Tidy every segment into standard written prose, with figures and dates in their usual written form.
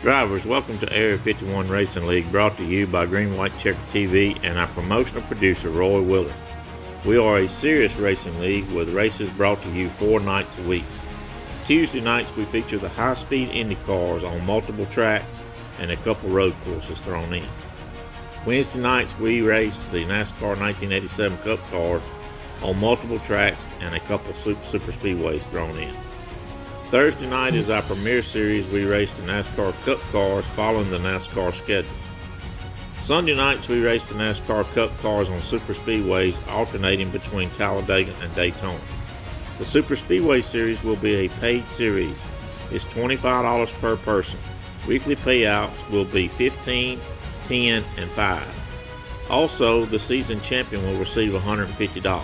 Drivers, welcome to Area 51 Racing League, brought to you by Green White Checker TV and our promotional producer, Roy Willard. We are a serious racing league with races brought to you 4 nights a week. Tuesday nights we feature the high-speed Indy cars on multiple tracks and a couple road courses thrown in. Wednesday nights we race the NASCAR 1987 Cup cars on multiple tracks and a couple super speedways thrown in. Thursday night is our premier series. We race the NASCAR Cup cars following the NASCAR schedule. Sunday nights we race the NASCAR Cup cars on super speedways, alternating between Talladega and Daytona. The Super Speedway Series will be a paid series. It's $25 per person. Weekly payouts will be $15, $10, and $5. Also, the season champion will receive $150.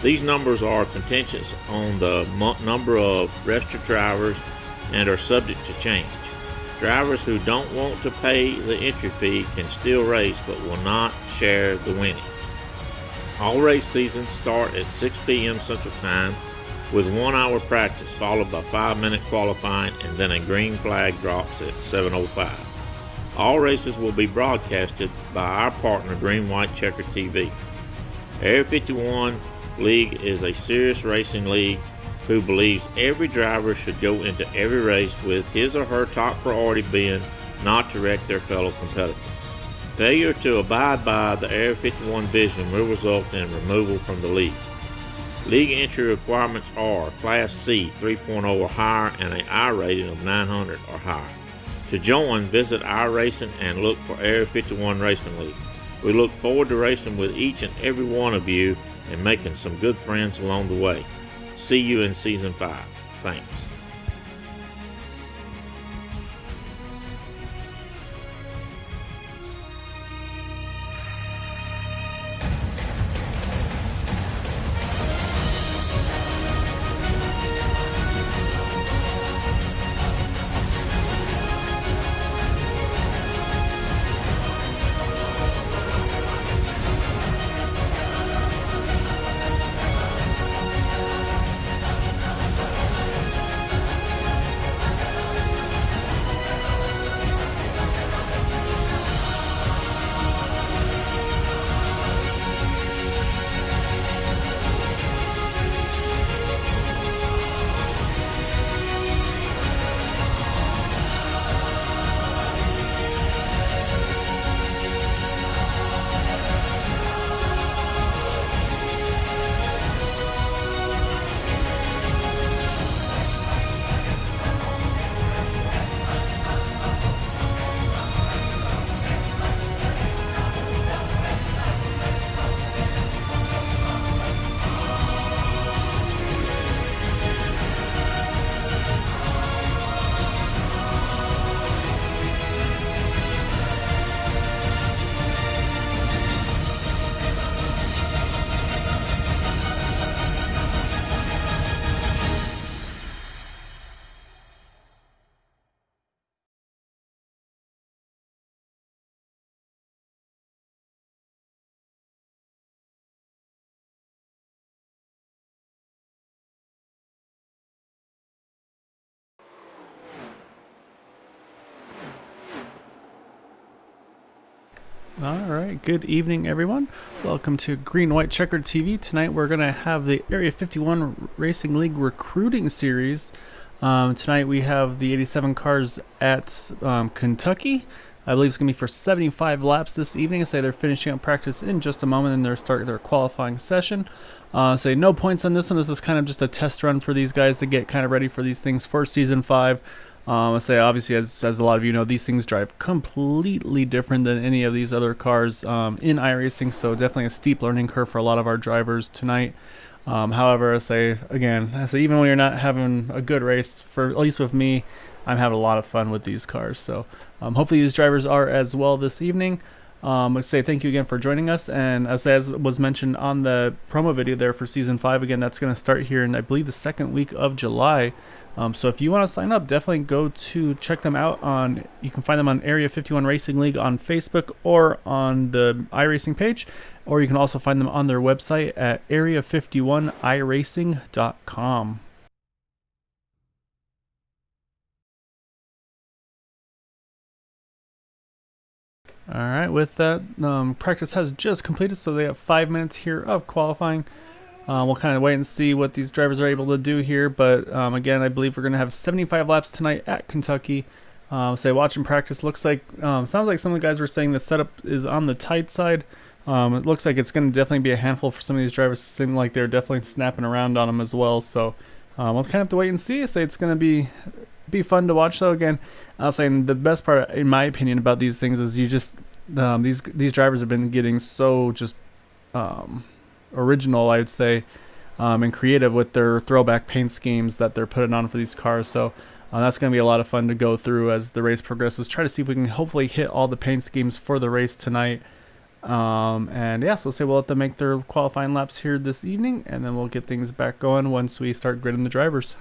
These numbers are contingent on the number of registered drivers and are subject to change. Drivers who don't want to pay the entry fee can still race but will not share the winnings. All race seasons start at 6 p.m. Central Time with 1 hour practice followed by 5-minute qualifying, and then a green flag drops at 7:05. All races will be broadcasted by our partner Green White Checker TV. Area 51 League is a serious racing league who believes every driver should go into every race with his or her top priority being not to wreck their fellow competitors. Failure to abide by the Area 51 vision will result in removal from the league. League entry requirements are Class C 3.0 or higher and an I rating of 900 or higher. To join, visit our racing and look for Area 51 Racing League. We look forward to racing with each and every one of you and making some good friends along the way. See you in Season 5. Thanks. Alright, good evening everyone. Welcome to Green White Checkered TV. Tonight we're going to have the Area 51 Racing League Recruiting Series. Tonight we have the 87 cars at Kentucky. I believe it's going to be for 75 laps this evening. I say they're finishing up practice in just a moment and they'll start their qualifying session. Say no points on this one. This is kind of just a test run for these guys to get kind of ready for these things for Season 5. I say obviously, as a lot of you know, these things drive completely different than any of these other cars in iRacing, so definitely a steep learning curve for a lot of our drivers tonight. However, I say even when you're not having a good race, for at least with me, I'm having a lot of fun with these cars. So hopefully these drivers are as well this evening. Let's say thank you again for joining us, and as was mentioned on the promo video there for Season 5, again, that's going to start here in, I believe, the second week of July. So if you want to sign up, definitely go to check them out on, you can find them on Area 51 Racing League on Facebook or on the iRacing page, or you can also find them on their website at area51iracing.com. All right, with that, practice has just completed, so they have 5 minutes here of qualifying. We'll kind of wait and see what these drivers are able to do here, but again, I believe we're going to have 75 laps tonight at Kentucky. Say watching practice looks like, sounds like some of the guys were saying the setup is on the tight side. It looks like it's going to definitely be a handful for some of these drivers. It seem like they're definitely snapping around on them as well, so we'll kind of have to wait and see. I say it's going to be fun to watch though. Again, I'll say the best part, in my opinion, about these things is you just these drivers have been getting so just original, I'd say, and creative with their throwback paint schemes that they're putting on for these cars. So that's going to be a lot of fun to go through as the race progresses. Try to see if we can hopefully hit all the paint schemes for the race tonight. And yeah, so say we'll let them make their qualifying laps here this evening, and then we'll get things back going once we start gridding the drivers.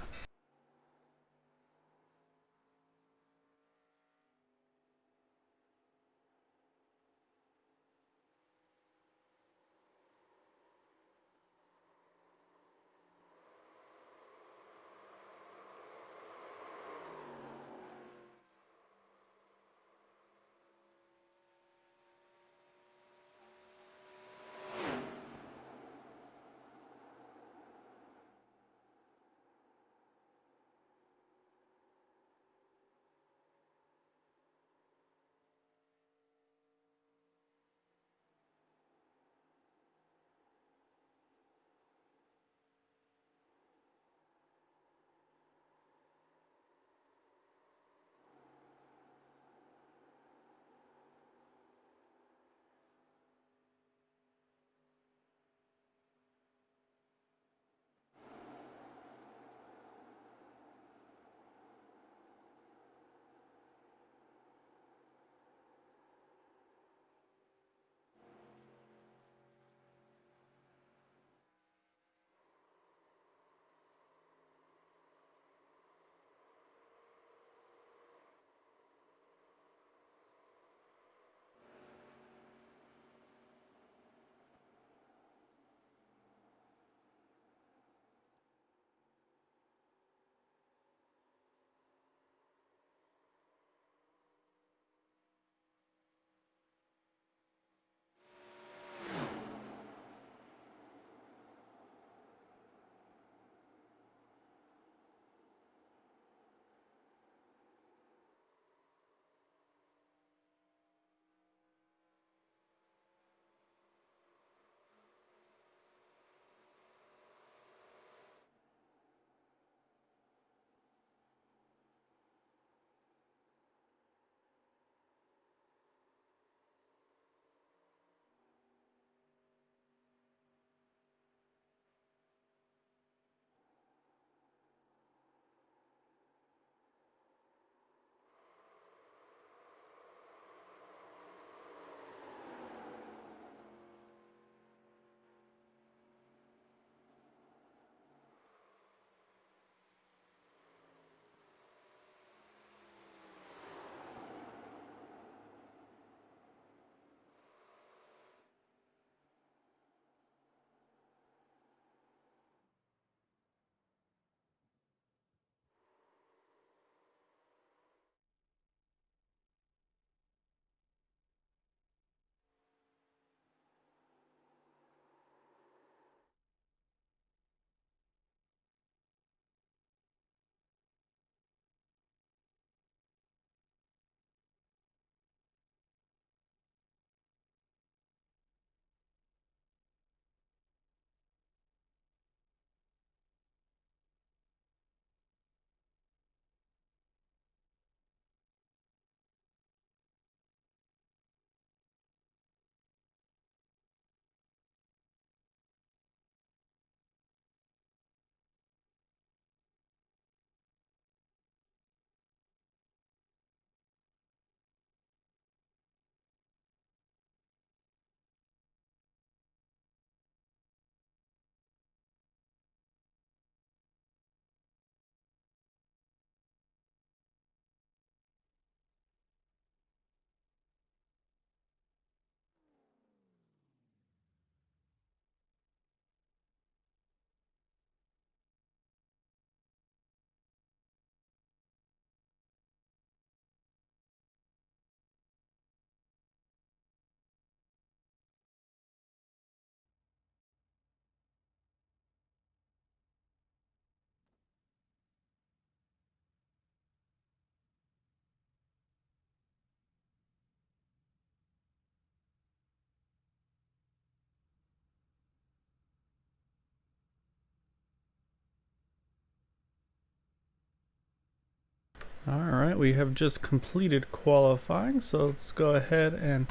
Alright, we have just completed qualifying, so let's go ahead and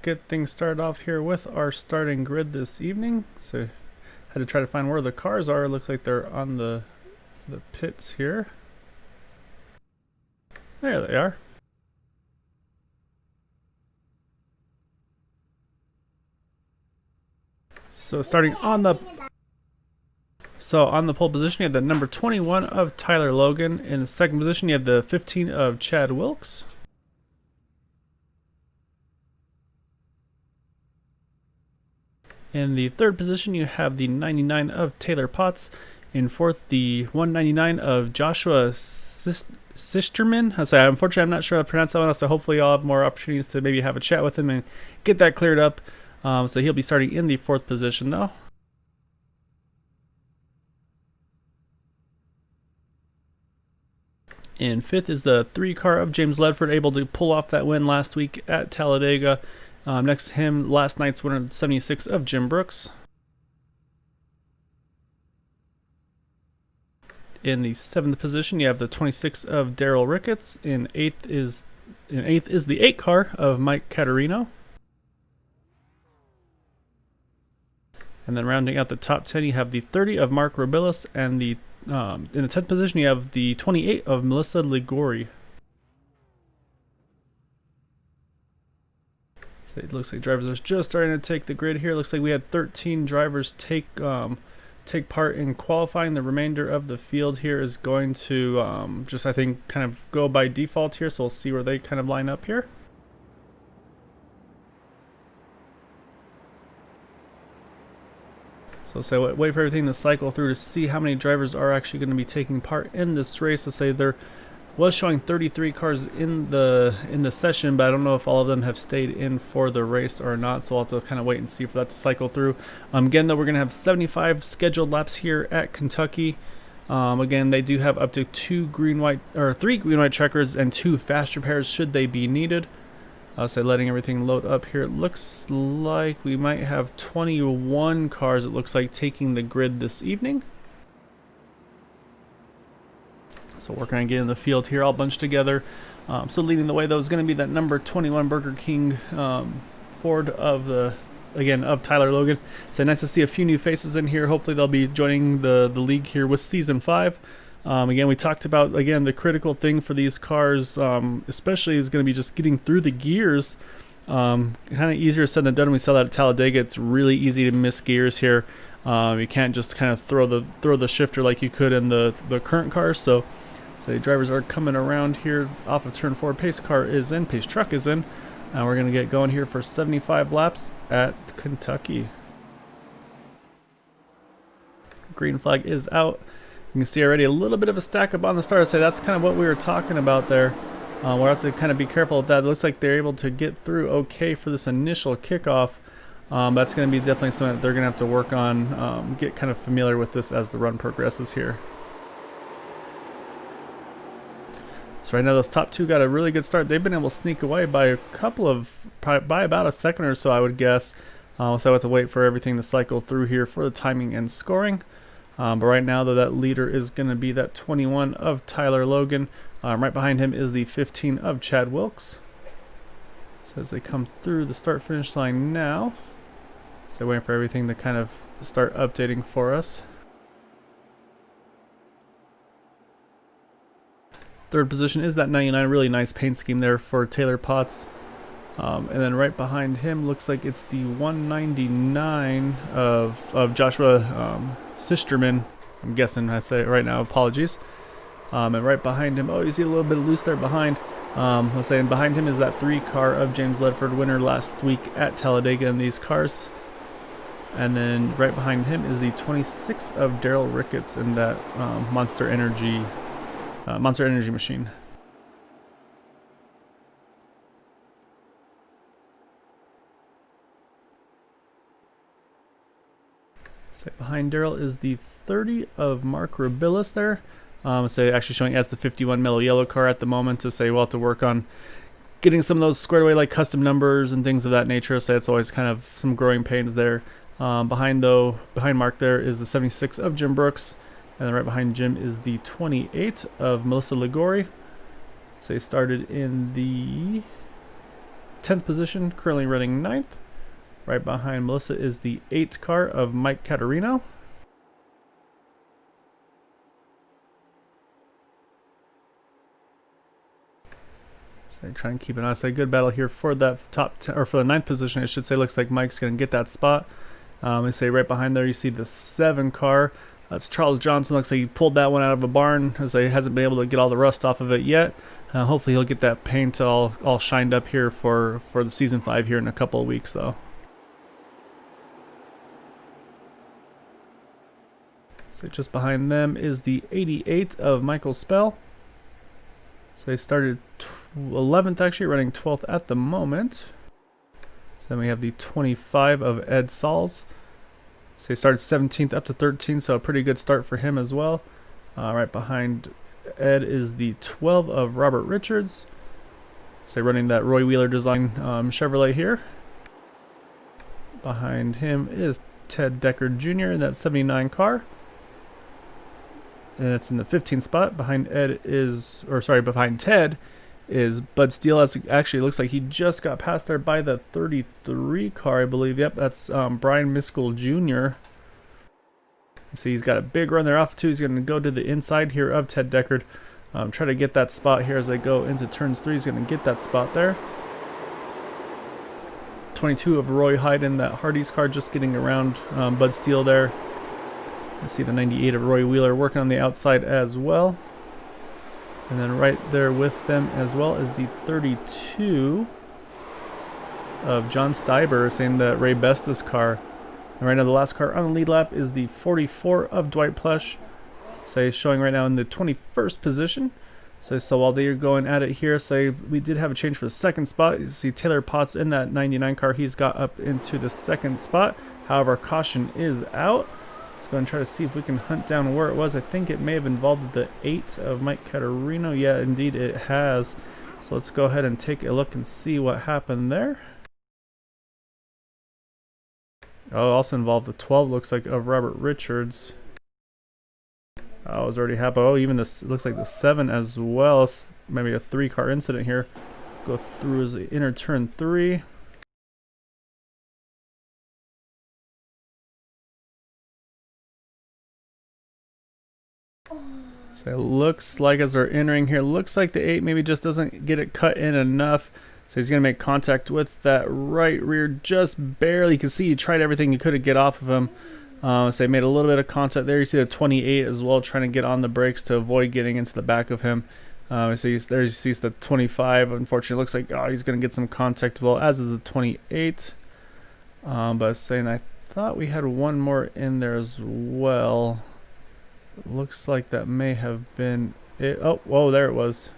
get things started off here with our starting grid this evening. So had to try to find where the cars are. It looks like they're on the pits here. There they are. So starting on the pole position, you have the number 21 of Tyler Logan. In the second position, you have the 15 of Chad Wilkes. In the third position, you have the 99 of Taylor Potts. In fourth, the 199 of Joshua Sisterman. Unfortunately, I'm not sure how to pronounce that one, so hopefully I'll have more opportunities to maybe have a chat with him and get that cleared up. So he'll be starting in the fourth position, though. In fifth is the 3 car of James Ledford, able to pull off that win last week at Talladega. Next to him, last night's winner, 76 of Jim Brooks. In the seventh position, you have the 26 of Daryl Ricketts. In eighth is the 8 car of Mike Caterino. And then rounding out the top 10, you have the 30 of Mark Robillas, and in the 10th position, you have the 28 of Melissa Ligori. So it looks like drivers are just starting to take the grid here. Looks like we had 13 drivers take part in qualifying. The remainder of the field here is going to just, I think, kind of go by default here. So we'll see where they kind of line up here. So wait for everything to cycle through to see how many drivers are actually going to be taking part in this race. So say there was showing 33 cars in the session, but I don't know if all of them have stayed in for the race or not. So I'll have to kind of wait and see for that to cycle through. Again, though, we're going to have 75 scheduled laps here at Kentucky. Again, they do have up to 3 green-white checkers and 2 fast repairs should they be needed. So letting everything load up here, it looks like we might have 21 cars, it looks like, taking the grid this evening. So working on getting the field here all bunched together. So leading the way, though, is going to be that number 21 Burger King Ford of Tyler Logan. So nice to see a few new faces in here. Hopefully they'll be joining the league here with Season 5. Again, we talked about, again, the critical thing for these cars, especially is going to be just getting through the gears. Kind of easier said than done. We saw that at Talladega. It's really easy to miss gears here. You can't just kind of throw the shifter like you could in the current cars. So the drivers are coming around here off of turn 4. Pace truck is in. And we're going to get going here for 75 laps at Kentucky. Green flag is out. You can see already a little bit of a stack up on the start. So that's kind of what we were talking about there. We'll have to kind of be careful with that. It looks like they're able to get through okay for this initial kickoff. That's going to be definitely something that they're going to have to work on, get kind of familiar with this as the run progresses here. So right now those top 2 got a really good start. They've been able to sneak away by about a second or so, I would guess. So I have to wait for everything to cycle through here for the timing and scoring. But right now, though, that leader is going to be that 21 of Tyler Logan. Right behind him is the 15 of Chad Wilkes. So as they come through the start-finish line now, so waiting for everything to kind of start updating for us. Third position is that 99, really nice paint scheme there for Taylor Potts. And then right behind him looks like it's the 199 of Joshua Sisterman. I'm guessing I say it right now, apologies. And right behind him, you see a little bit loose there behind. Let's say, and behind him is that 3 car of James Ledford, winner last week at Talladega in these cars. And then right behind him is the 26 of Daryl Ricketts in that Monster Energy machine. So behind Daryl is the 30 of Mark Robillas there. Actually showing as the 51 Mellow Yellow car at the moment. To say we'll have to work on getting some of those squared away, like custom numbers and things of that nature. So it's always kind of some growing pains there. Behind Mark there is the 76 of Jim Brooks. And then right behind Jim is the 28 of Melissa Ligori. So he started in the 10th position, currently running 9th. Right behind Melissa is the 8th car of Mike Caterino. So try and keep an eye. So a good battle here for that top 10, or for the 9th position, I should say. Looks like Mike's going to get that spot. I say right behind there, you see the 7 car. That's Charles Johnson. Looks like he pulled that one out of a barn, as he hasn't been able to get all the rust off of it yet. Hopefully he'll get that paint all shined up here for the season 5 here in a couple of weeks, though. So just behind them is the 88 of Michael Spell. So they started 11th, actually, running 12th at the moment. So then we have the 25 of Ed Sauls. So he started 17th up to 13th, so a pretty good start for him as well. Right behind Ed is the 12 of Robert Richards. So running that Roy Wheeler design Chevrolet here. Behind him is Ted Deckard Jr. in that 79 car. And it's in the 15th spot. Behind Ted is Bud Steele. Actually, looks like he just got passed there by the 33 car, I believe. Yep, that's Brian Miskell Jr. See, he's got a big run there off too. He's going to go to the inside here of Ted Deckard. Try to get that spot here as they go into turns 3. He's going to get that spot there. 22 of Roy Hyde in that Hardee's car, just getting around Bud Steele there. You see the 98 of Roy Wheeler working on the outside as well. And then right there with them as well is the 32 of John Steiber, saying that Ray Besta's car. And right now the last car on the lead lap is the 44 of Dwight Plush. So he's showing right now in the 21st position. So while they're going at it here, we did have a change for the 2nd spot. You see Taylor Potts in that 99 car. He's got up into the 2nd spot. However, caution is out. Let's go and try to see if we can hunt down where it was. I think it may have involved the 8 of Mike Caterino. Yeah, indeed it has. So let's go ahead and take a look and see what happened there. Oh, also involved the 12, looks like, of Robert Richards. Oh, it's already happened. Oh, even this looks like the 7 as well. Maybe a 3-car incident here. Go through as the inner turn 3. So it looks like as they're entering here, looks like the 8 maybe just doesn't get it cut in enough. So he's going to make contact with that right rear just barely. You can see he tried everything he could to get off of him. So he made a little bit of contact there. You see the 28 as well, trying to get on the brakes to avoid getting into the back of him. So there you see the 25. Unfortunately, it looks like he's going to get some contact, well, as is the 28. But saying I thought we had one more in there as well. Looks like that may have been it. Oh, whoa, there it was.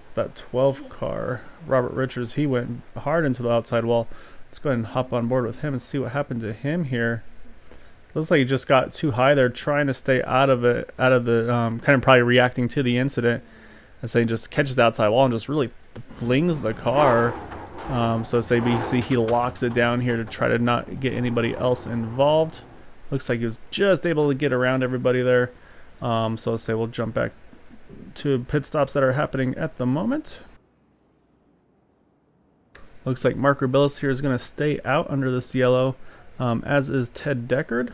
It's that 12 car. Robert Richards, he went hard into the outside wall. Let's go ahead and hop on board with him and see what happened to him here. Looks like he just got too high there, trying to stay out of the kind of probably reacting to the incident. And so he just catches the outside wall and just really flings the car. So say BC, he locks it down here to try to not get anybody else involved. Looks like he was just able to get around everybody there. So let's say we'll jump back to pit stops that are happening at the moment. Looks like Mark Rubilis here is going to stay out under this yellow, as is Ted Deckard.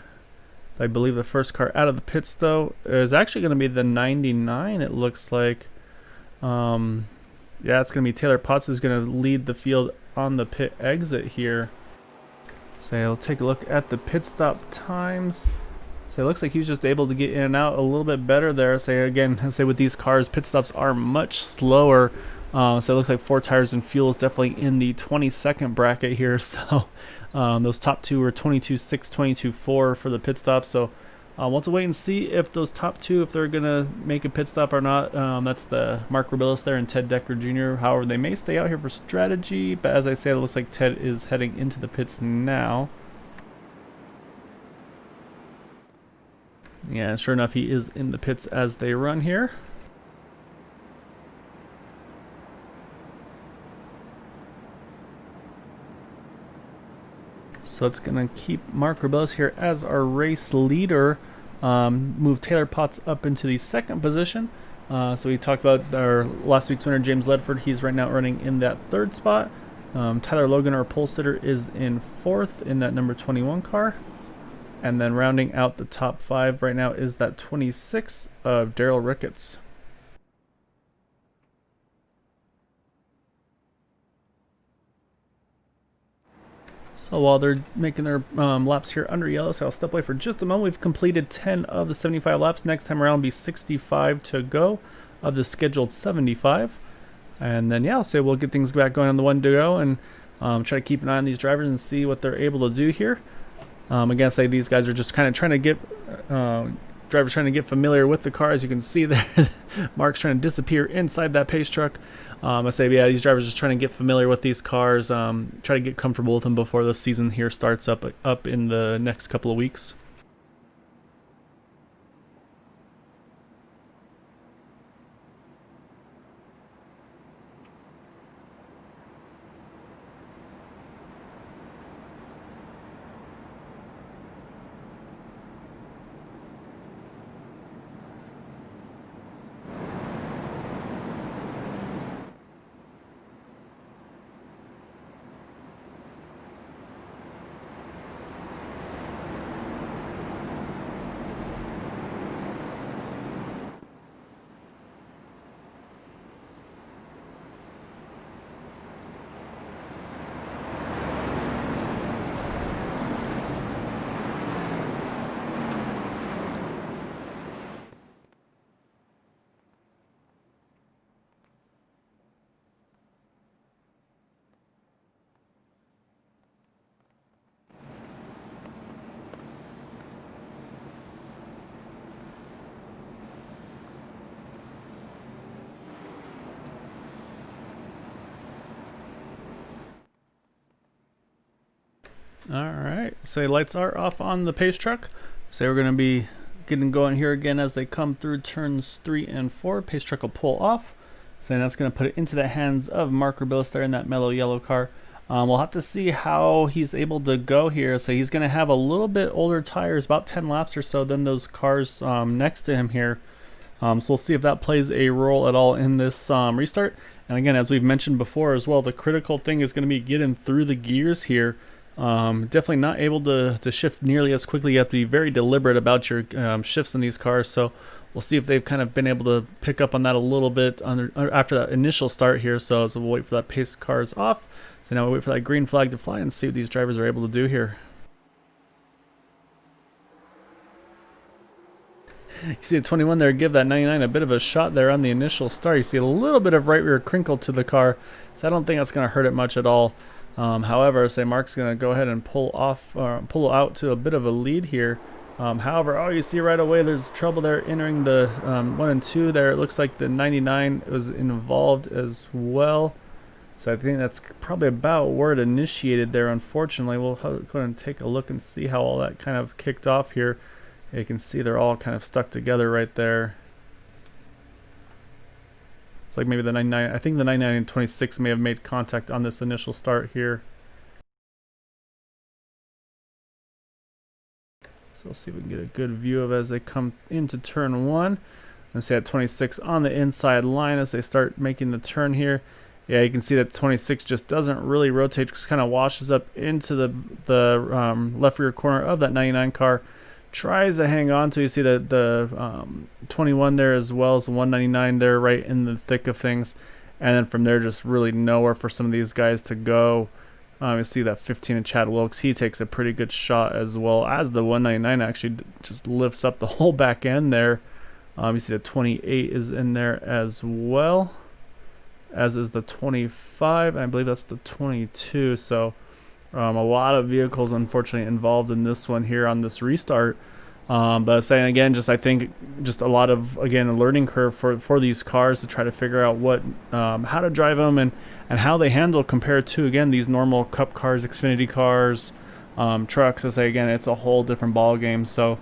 I believe the first car out of the pits, though, is actually going to be the 99, it looks like. Yeah, it's going to be Taylor Potts who's going to lead the field on the pit exit here. So I'll take a look at the pit stop times. So it looks like he was just able to get in and out a little bit better there. Say with these cars, pit stops are much slower. So it looks like 4 tires and fuel is definitely in the 22nd bracket here. So those top 2 were 22.6, 22.4 for the pit stop. So we'll have to wait and see if those top 2, if they're going to make a pit stop or not. That's the Mark Rubilis there and Ted Deckard Jr. However, they may stay out here for strategy. But as I say, it looks like Ted is heading into the pits now. Yeah, sure enough, he is in the pits as they run here. So it's going to keep Mark Rubilis here as our race leader. Move Taylor Potts up into the 2nd position. So we talked about our last week's winner, James Ledford. He's right now running in that third spot. Tyler Logan, our pole sitter, is in fourth in that number 21 car. And then rounding out the top 5 right now is that 26 of Daryl Ricketts. So while they're making their laps here under yellow, so I'll step away for just a moment. We've completed 10 of the 75 laps. Next time around will be 65 to go of the scheduled 75. And then, yeah, I'll say we'll get things back going on the one to go and try to keep an eye on these drivers and see what they're able to do here. Again, say these guys are just kind of trying to get drivers trying to get familiar with the car. As you can see there, Mark's trying to disappear inside that pace truck. I say, yeah, these drivers are just trying to get familiar with these cars, try to get comfortable with them before the season here starts up in the next couple of weeks. Alright, so lights are off on the pace truck. So we're going to be getting going here again as they come through turns 3 and 4. Pace truck will pull off. So that's going to put it into the hands of Mark Rubilis there in that mellow yellow car. We'll have to see how he's able to go here. So he's going to have a little bit older tires, about 10 laps or so than those cars next to him here. So we'll see if that plays a role at all in this restart. And again, as we've mentioned before as well, the critical thing is going to be getting through the gears here. Definitely not able to shift nearly as quickly. You have to be very deliberate about your shifts in these cars. So we'll see if they've kind of been able to pick up on that a little bit after that initial start here. So we'll wait for that pace cars off. So now we'll wait for that green flag to fly and see what these drivers are able to do here. You see the 21 there give that 99 a bit of a shot there on the initial start. You see a little bit of right rear crinkle to the car. So I don't think that's going to hurt it much at all. However, say Mark's going to go ahead and pull out to a bit of a lead here. However, you see right away there's trouble there entering the 1 and 2 there. It looks like the 99 was involved as well. So I think that's probably about where it initiated there, unfortunately. We'll go ahead and take a look and see how all that kind of kicked off here. You can see they're all kind of stuck together right there. It's like maybe the 99, I think the 99 and 26 may have made contact on this initial start here. So we'll see if we can get a good view of as they come into turn 1. And say at 26 on the inside line as they start making the turn here. Yeah, you can see that 26 just doesn't really rotate, just kind of washes up into the left rear corner of that 99 car. Tries to hang on to. You see the 21 there as well as the 199 there right in the thick of things. And then from there just really nowhere for some of these guys to go. You see that 15 of Chad Wilkes. He takes a pretty good shot as well as the 199 actually just lifts up the whole back end there. You see the 28 is in there as well, as is the 25. I believe that's the 22. So a lot of vehicles unfortunately involved in this one here on this restart. But saying again, I think a lot of, again, a learning curve for these cars to try to figure out how to drive them and how they handle compared to, again, these normal Cup cars, Xfinity cars, trucks. I say again, it's a whole different ball game. So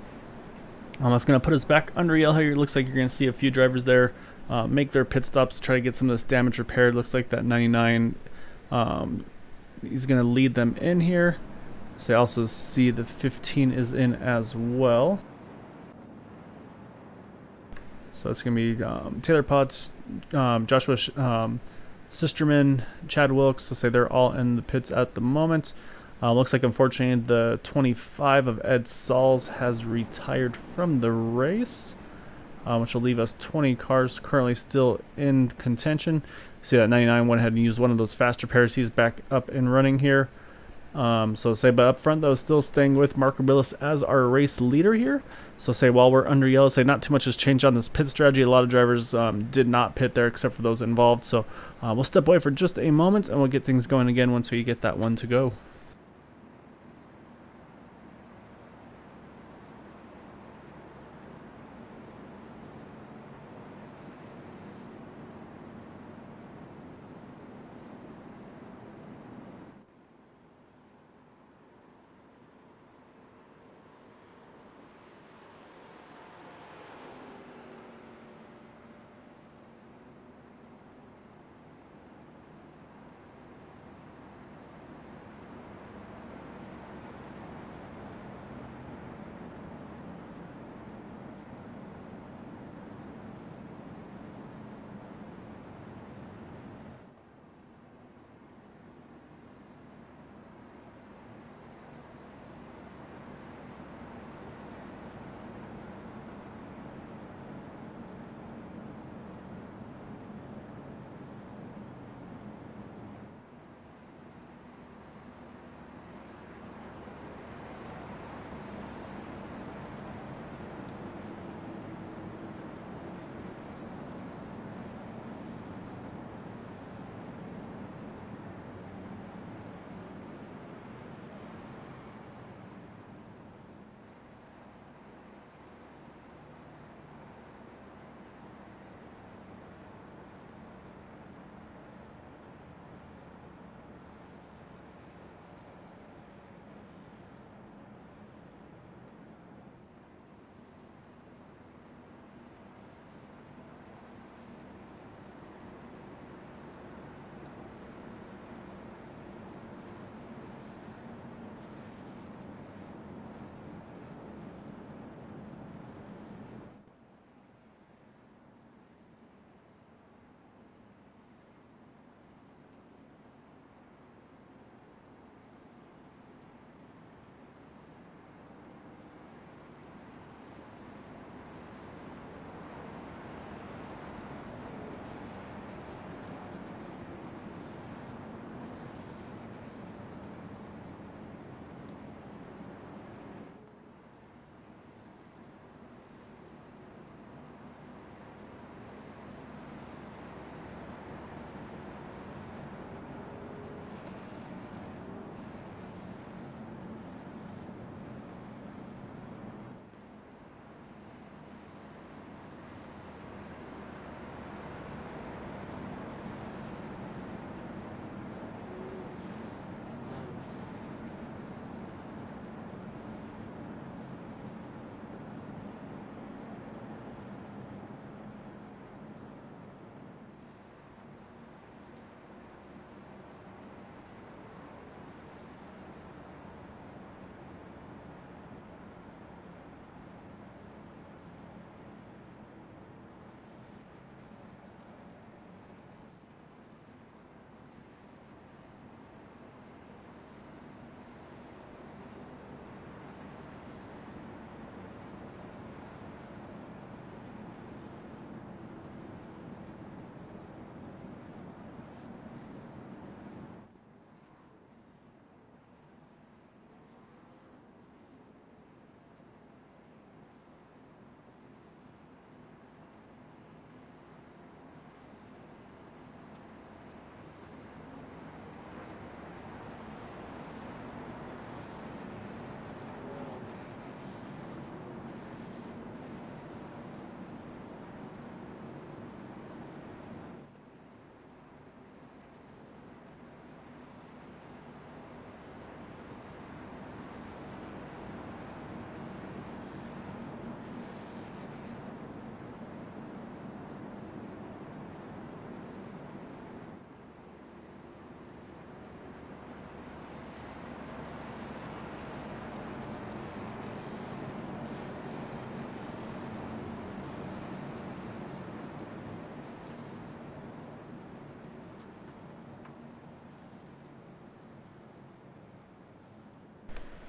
that's going to put us back under yellow here. It looks like you're going to see a few drivers there make their pit stops to try to get some of this damage repaired. Looks like that 99 he's going to lead them in here. So I also see the 15 is in as well. So it's going to be Taylor Potts, Joshua Sisterman, Chad Wilkes. Let's say they're all in the pits at the moment. Looks like, unfortunately, the 25 of Ed Sauls has retired from the race, which will leave us 20 cars currently still in contention. See that 99 went ahead and used one of those faster pairs. He's back up and running here. So say, but up front though, still staying with Marco Billis as our race leader here. So say, while we're under yellow, say not too much has changed on this pit strategy. A lot of drivers did not pit there except for those involved. So we'll step away for just a moment and we'll get things going again once we get that one to go.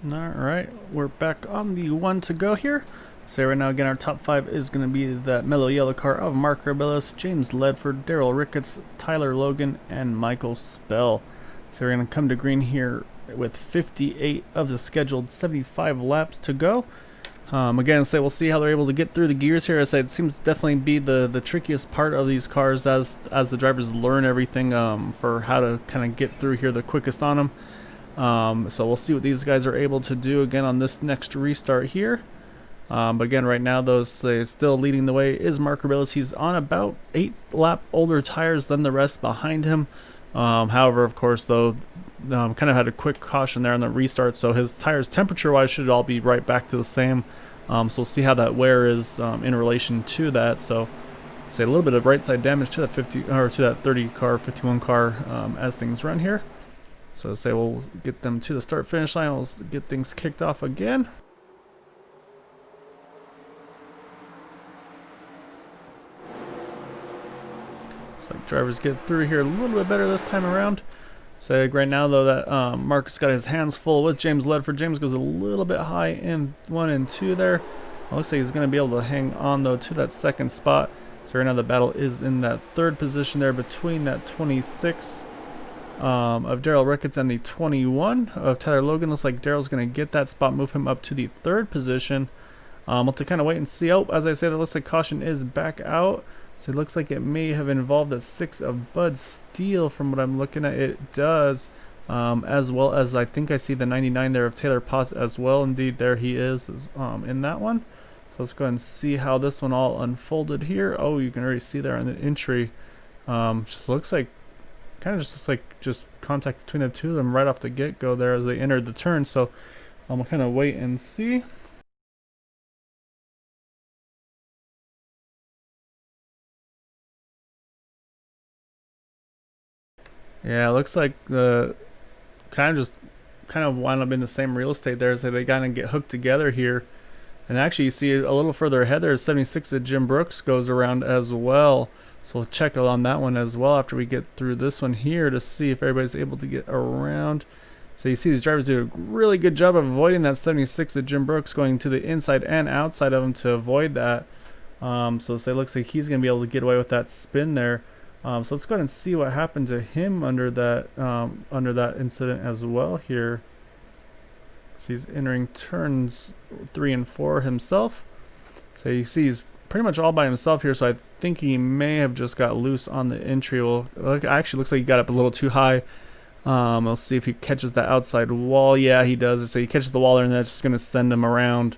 Alright, we're back on the one to go here. So right now, again, our top 5 is going to be that mellow yellow car of Mark Rebillis, James Ledford, Daryl Ricketts, Tyler Logan, and Michael Spell. So we're going to come to green here with 58 of the scheduled 75 laps to go. Again, we'll see how they're able to get through the gears here. As I said, it seems to definitely be the trickiest part of these cars as the drivers learn everything for how to kind of get through here the quickest on them. So we'll see what these guys are able to do again on this next restart here. But again, right now, still leading the way is Mark Rebillis. He's on about 8 lap older tires than the rest behind him. However, of course, though, kind of had a quick caution there on the restart, so his tires temperature-wise should all be right back to the same. So we'll see how that wear is in relation to that. So, say a little bit of right side damage to that 30 car, 51 car as things run here. So say we'll get them to the start finish line. We'll get things kicked off again. Looks like drivers get through here a little bit better this time around. So right now, though, that Mark's got his hands full with James Ledford. James goes a little bit high in 1 and 2 there. Looks like he's going to be able to hang on, though, to that second spot. So right now the battle is in that 3rd position there between that 26 of Daryl Ricketts and the 21 of Tyler Logan. Looks like Daryl's going to get that spot, move him up to the 3rd position. We'll have to kind of wait and see. Oh, as I say, that looks like caution is back out. So it looks like it may have involved the 6 of Bud Steele from what I'm looking at. It does, as well as I think I see the 99 there of Taylor Potts as well. Indeed, there he is in that one. So let's go ahead and see how this one all unfolded here. Oh, you can already see there on the entry. Just looks like just contact between the two of them right off the get-go there as they entered the turn. So we'll kind of wait and see. Yeah, it looks like the kind of wind up in the same real estate there, so they kind of get hooked together here. And actually, you see a little further ahead there, 76 that Jim Brooks goes around as well. So we'll check on that one as well after we get through this one here to see if everybody's able to get around. So you see these drivers do a really good job of avoiding that 76 of Jim Brooks, going to the inside and outside of him to avoid that. So it looks like he's going to be able to get away with that spin there. So let's go ahead and see what happened to him under that incident as well here. So he's entering turns 3 and 4 himself. So you see he's pretty much all by himself here. So I think he may have just got loose on the entry. Well, actually looks like he got up a little too high. We'll see if he catches the outside wall. Yeah, he does. So he catches the wall there, and that's just going to send him around.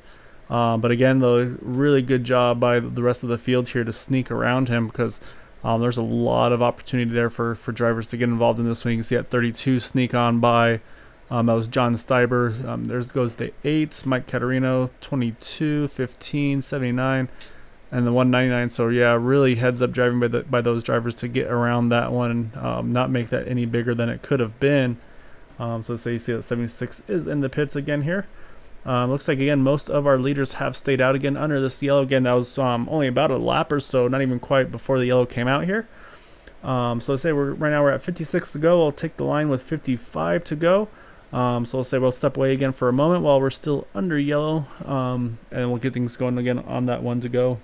But again, though, really good job by the rest of the field here to sneak around him, because there's a lot of opportunity there for drivers to get involved in this one. You can see at 32 sneak on by. That was John Steiber. There goes the 8, Mike Caterino, 22, 15, 79, and the 199. So yeah, really heads up driving by those drivers to get around that one, not make that any bigger than it could have been. So say you see that 76 is in the pits again here. Looks like again most of our leaders have stayed out again under this yellow. Again, that was only about a lap or so, not even quite before the yellow came out here. So let's say right now we're at 56 to go. I'll take the line with 55 to go. So we'll say we'll step away again for a moment while we're still under yellow, and we'll get things going again on that one to go.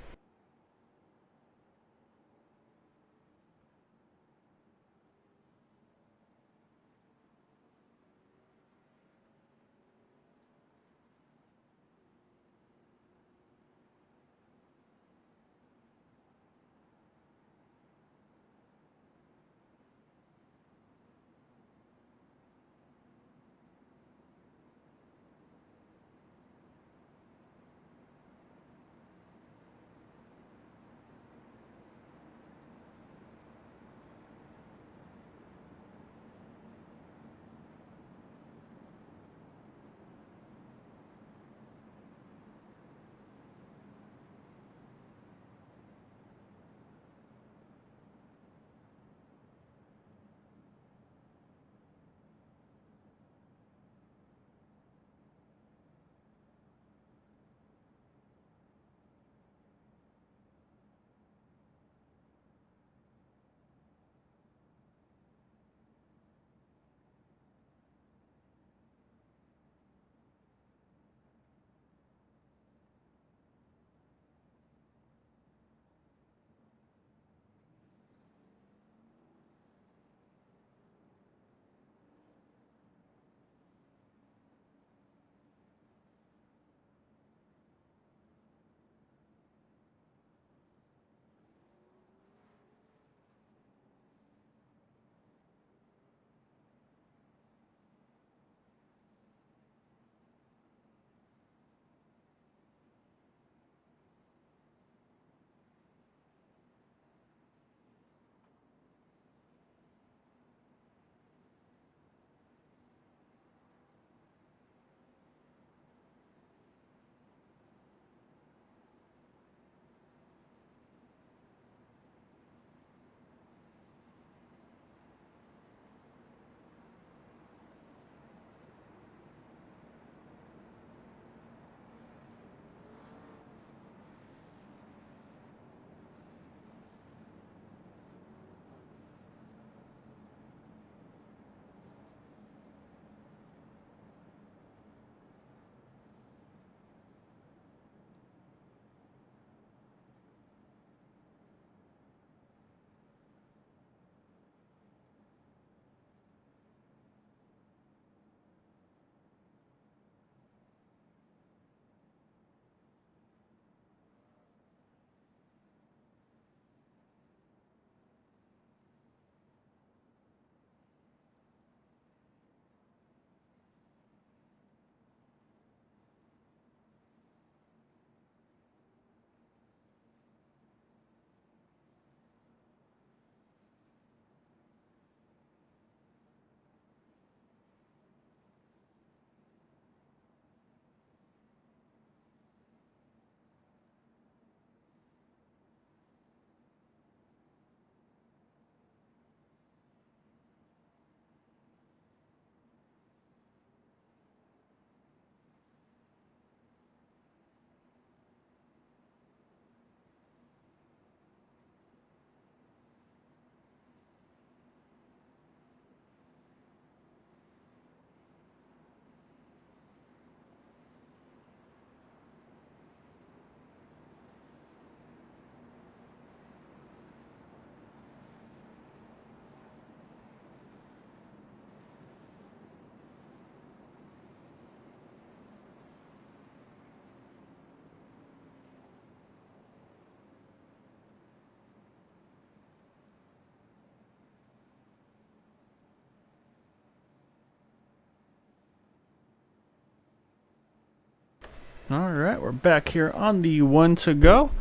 All right, we're back here on the one to go.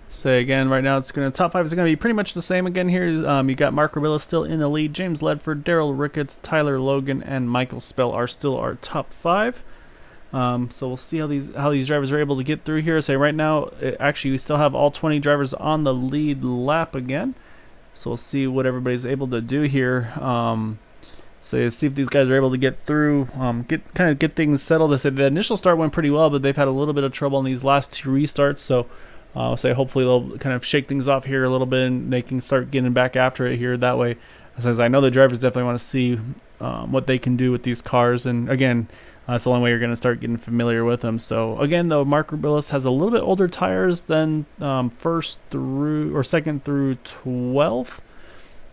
Say again, right now it's going to top five is going to be pretty much the same again here. You got Mark Rubilla still in the lead. James Ledford, Daryl Ricketts, Tyler Logan, and Michael Spell are still our top five. So we'll see how these drivers are able to get through here. Say right now, actually we still have all 20 drivers on the lead lap again. So we'll see what everybody's able to do here. So see if these guys are able to get through, get things settled. I said the initial start went pretty well, but they've had a little bit of trouble in these last two restarts. So I'll say hopefully they'll kind of shake things off here a little bit and they can start getting back after it here. That way, as I know the drivers definitely want to see what they can do with these cars. And again, that's the only way you're going to start getting familiar with them. So again, though, Mark Rubilis has a little bit older tires than second through 12th.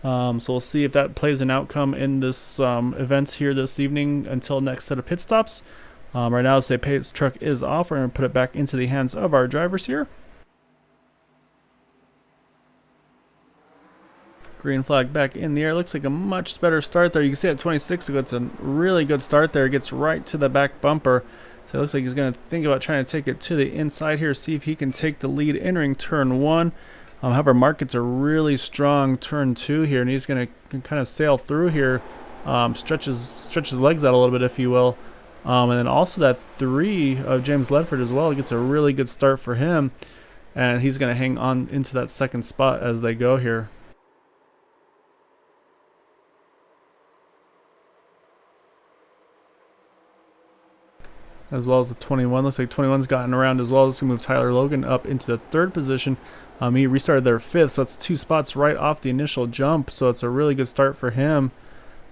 So we'll see if that plays an outcome in this event here this evening until next set of pit stops. Right now, say pace truck is off. We're going to put it back into the hands of our drivers here. Green flag back in the air. Looks like a much better start there. You can see at 26, it's a really good start there. It gets right to the back bumper. So it looks like he's going to think about trying to take it to the inside here, see if he can take the lead entering turn one. However, Mark gets a really strong turn two here, and he's going to kind of sail through here, stretch his legs out a little bit, if you will. And then also that three of James Ledford as well gets a really good start for him, and he's going to hang on into that second spot as they go here. As well as the 21. Looks like 21's gotten around as well. Let's move Tyler Logan up into the third position. He restarted there fifth, so it's 2 spots right off the initial jump, so it's a really good start for him.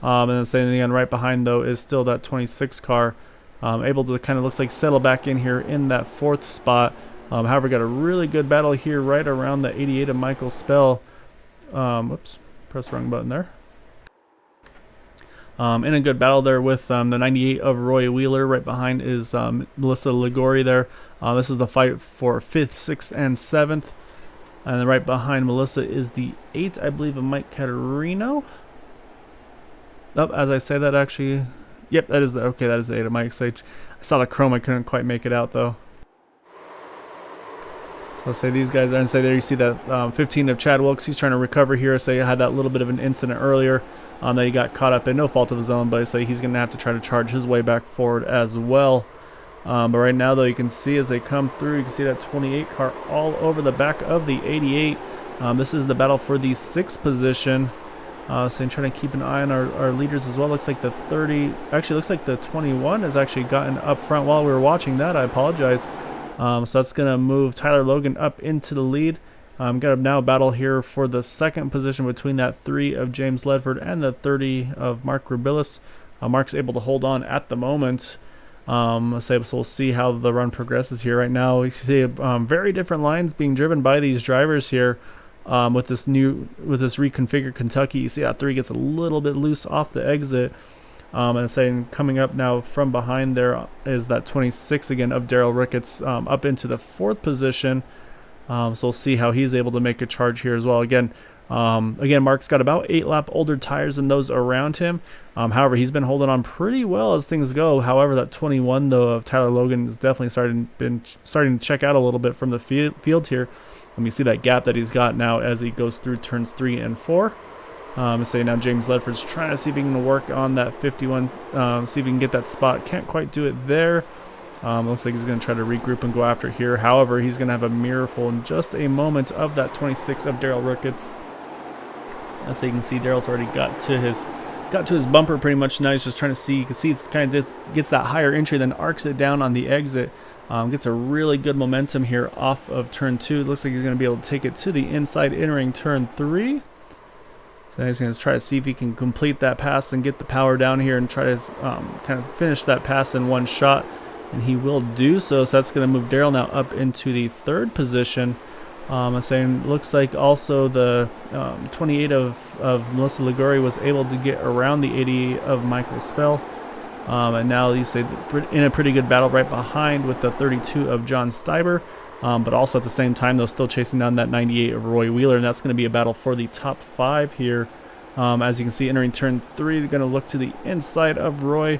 And then saying again, right behind though is still that 26 car, able to kind of looks like settle back in here in that fourth spot. However, got a really good battle here right around the 88 of Michael Spell. Whoops, pressed the wrong button there. In a good battle there with the 98 of Roy Wheeler. Right behind is Melissa Ligori there. This is the fight for 5th, 6th, and 7th. And then right behind Melissa is the 8, I believe, of Mike Caterino. Oh, as I say that, actually, yep, that is the 8 of Mike Sage. I saw the chrome, I couldn't quite make it out though. So I'll say these guys, and say there you see that 15 of Chad Wilkes. He's trying to recover here. So he had that little bit of an incident earlier that he got caught up in, no fault of his own, but I say he's going to have to try to charge his way back forward as well. But right now, though, you can see as they come through, you can see that 28 car all over the back of the 88. This is the battle for the 6th position. So I'm trying to keep an eye on our leaders as well. Looks like the 30, actually looks like the 21 has actually gotten up front while we were watching that. I apologize. So that's going to move Tyler Logan up into the lead. Got to now battle here for the 2nd position between that 3 of James Ledford and the 30 of Mark Rubilis. Mark's able to hold on at the moment. So we'll see how the run progresses here. Right now, we see very different lines being driven by these drivers here. With this reconfigured Kentucky, you see that 3 gets a little bit loose off the exit. And saying coming up now from behind there is that 26 again of Daryl Ricketts up into the 4th position. So we'll see how he's able to make a charge here as well. Again, Mark's got about 8 lap older tires than those around him. However, he's been holding on pretty well as things go. However, that 21 though of Tyler Logan is definitely starting to check out a little bit from the field here. And we see that gap that he's got now as he goes through turns 3 and 4. Say now James Ledford's trying to see if he can work on that 51, see if he can get that spot. Can't quite do it there. Looks like he's going to try to regroup and go after here. However, he's going to have a mirrorful in just a moment of that 26 of Daryl Ricketts. As you can see, Daryl's already got to his bumper pretty much now. He's just trying to see. You can see it kind of just gets that higher entry, then arcs it down on the exit. Gets a really good momentum here off of turn 2. It looks like he's going to be able to take it to the inside entering turn 3. So he's going to try to see if he can complete that pass and get the power down here and try to kind of finish that pass in one shot. And he will do so. So that's going to move Daryl now up into the 3rd position. I'm saying looks like also the 28 of Melissa Ligori was able to get around the 80 of Michael Spell. And now you say in a pretty good battle right behind with the 32 of John Steiber. But also at the same time, they're still chasing down that 98 of Roy Wheeler. And that's going to be a battle for the top 5 here. As you can see, entering turn 3, they're going to look to the inside of Roy.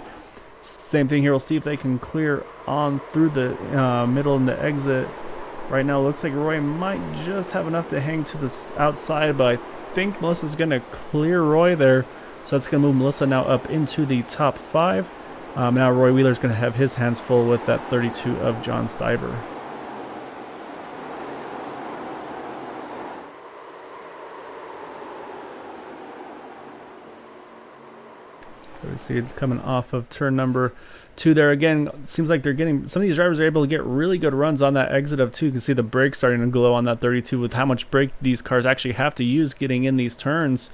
Same thing here. We'll see if they can clear on through the middle and the exit. Right now, it looks like Roy might just have enough to hang to the outside, but I think Melissa's going to clear Roy there. So that's going to move Melissa now up into the top 5. Now Roy Wheeler's going to have his hands full with that 32 of John Steiber. We see it coming off of turn number 2 there. Again, seems like they're getting, some of these drivers are able to get really good runs on that exit of 2. You can see the brakes starting to glow on that 32 with how much brake these cars actually have to use getting in these turns.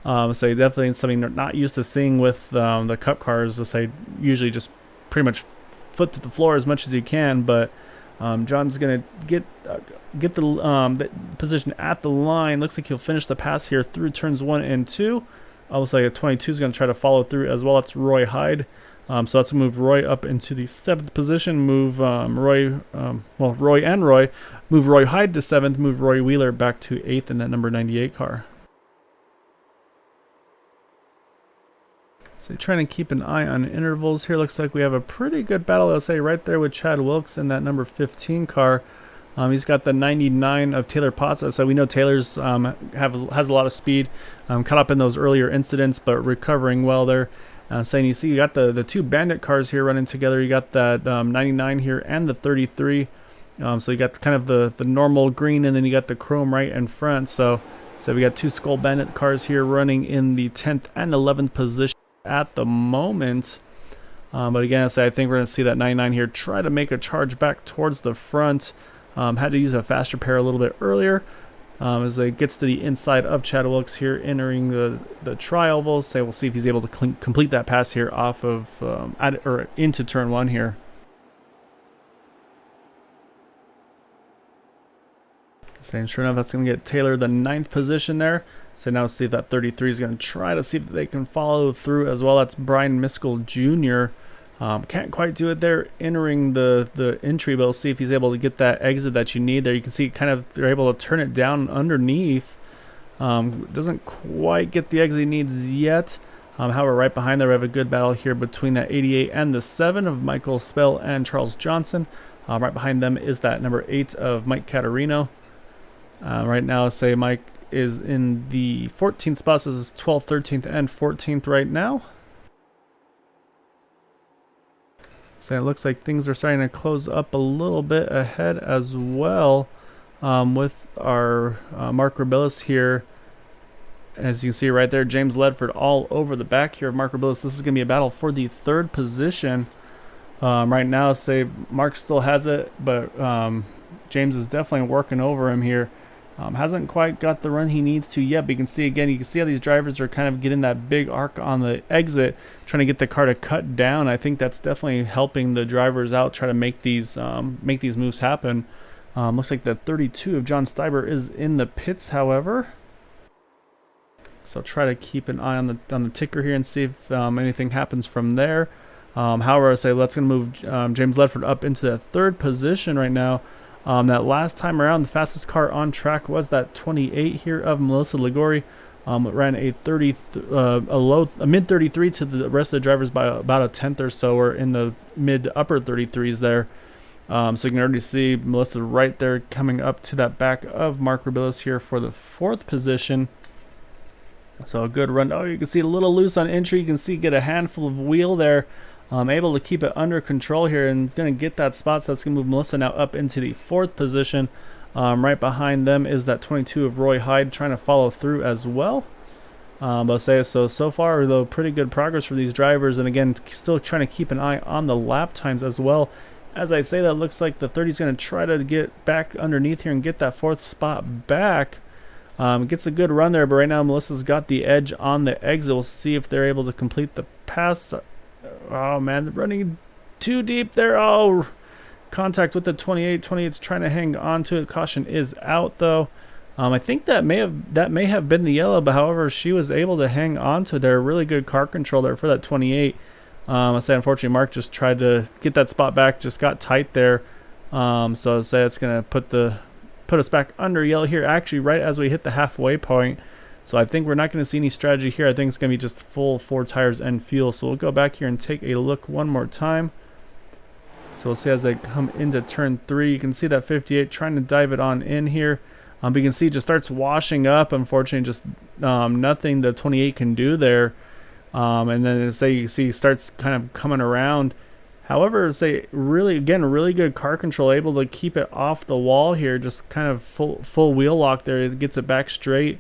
So definitely something they're not used to seeing with the Cup cars. To say usually just pretty much foot to the floor as much as you can, but John's gonna get the position at the line. Looks like he'll finish the pass here through turns 1 and 2. Looks like a 22 is going to try to follow through as well. That's Roy Hyde. So let's move Roy up into the 7th position. Move Roy and Roy. Move Roy Hyde to 7th. Move Roy Wheeler back to 8th in that number 98 car. So trying to keep an eye on intervals here. Looks like we have a pretty good battle, I'll say, right there with Chad Wilkes in that number 15 car. He's got the 99 of Taylor Potts. So we know Taylor's has a lot of speed. Caught up in those earlier incidents, but recovering well there. Saying you see you got the 2 Bandit cars here running together. You got that 99 here and the 33. So you got kind of the normal green, and then you got the chrome right in front. So we got 2 Skull Bandit cars here running in the 10th and 11th position at the moment. But again, I think we're going to see that 99 here try to make a charge back towards the front. Had to use a faster pair a little bit earlier as it gets to the inside of Chad Wilkes here, entering the tri-oval. So we'll see if he's able to complete that pass here off of into turn 1 here. So sure enough, that's going to get Taylor the 9th position there. So now see if that 33 is going to try to see if they can follow through as well. That's Brian Miskell Jr. Can't quite do it there entering the entry, but we'll see if he's able to get that exit that you need there. You can see kind of they're able to turn it down underneath. Doesn't quite get the exit he needs yet. However, right behind there we have a good battle here between that 88 and the 7 of Michael Spell and Charles Johnson. Right behind them is that number 8 of Mike Caterino. Right now, say Mike is in the 14th spot. So this is 12th, 13th, and 14th right now. So it looks like things are starting to close up a little bit ahead as well with our Mark Rebillis here. As you can see right there, James Ledford all over the back here of Mark Rebillis. This is going to be a battle for the 3rd position. Right now, say Mark still has it, but James is definitely working over him here. Hasn't quite got the run he needs to yet, but you can see how these drivers are kind of getting that big arc on the exit, trying to get the car to cut down. I think that's definitely helping the drivers out, try to make these moves happen. Looks like the 32 of John Steiber is in the pits, however. So try to keep an eye on the ticker here and see if anything happens from there. However, I say that's going to move James Ledford up into the 3rd position right now. That last time around, the fastest car on track was that 28 here of Melissa Ligori. It ran a mid 33 to the rest of the drivers by about a 10th or so, or in the mid upper 33s there. So you can already see Melissa right there coming up to that back of Mark Rebillis here for the 4th position. So a good run. Oh, you can see a little loose on entry. You can see get a handful of wheel there. Able to keep it under control here and going to get that spot. So that's going to move Melissa now up into the 4th position. Right behind them is that 22 of Roy Hyde trying to follow through as well. But so far, though, pretty good progress for these drivers. And again, still trying to keep an eye on the lap times as well. As I say that, looks like the 30 is going to try to get back underneath here and get that 4th spot back. Gets a good run there, but right now Melissa's got the edge on the exit. We'll see if they're able to complete the pass. Oh man, they're running too deep there. Oh, contact with the 28. 28's trying to hang on to it. Caution is out though. I think that may have been the yellow, but however, she was able to hang on to their really good car control there for that 28. I say unfortunately Mark just tried to get that spot back, just got tight there. So I say it's gonna put us back under yellow here, actually right as we hit the halfway point. So I think we're not going to see any strategy here. I think it's going to be just full 4 tires and fuel. So we'll go back here and take a look one more time. So we'll see as they come into turn 3. You can see that 58 trying to dive it on in here. But you can see it just starts washing up. Unfortunately, just nothing the 28 can do there. And then as you see starts kind of coming around. However, say really good car control, able to keep it off the wall here, just kind of full wheel lock there. It gets it back straight.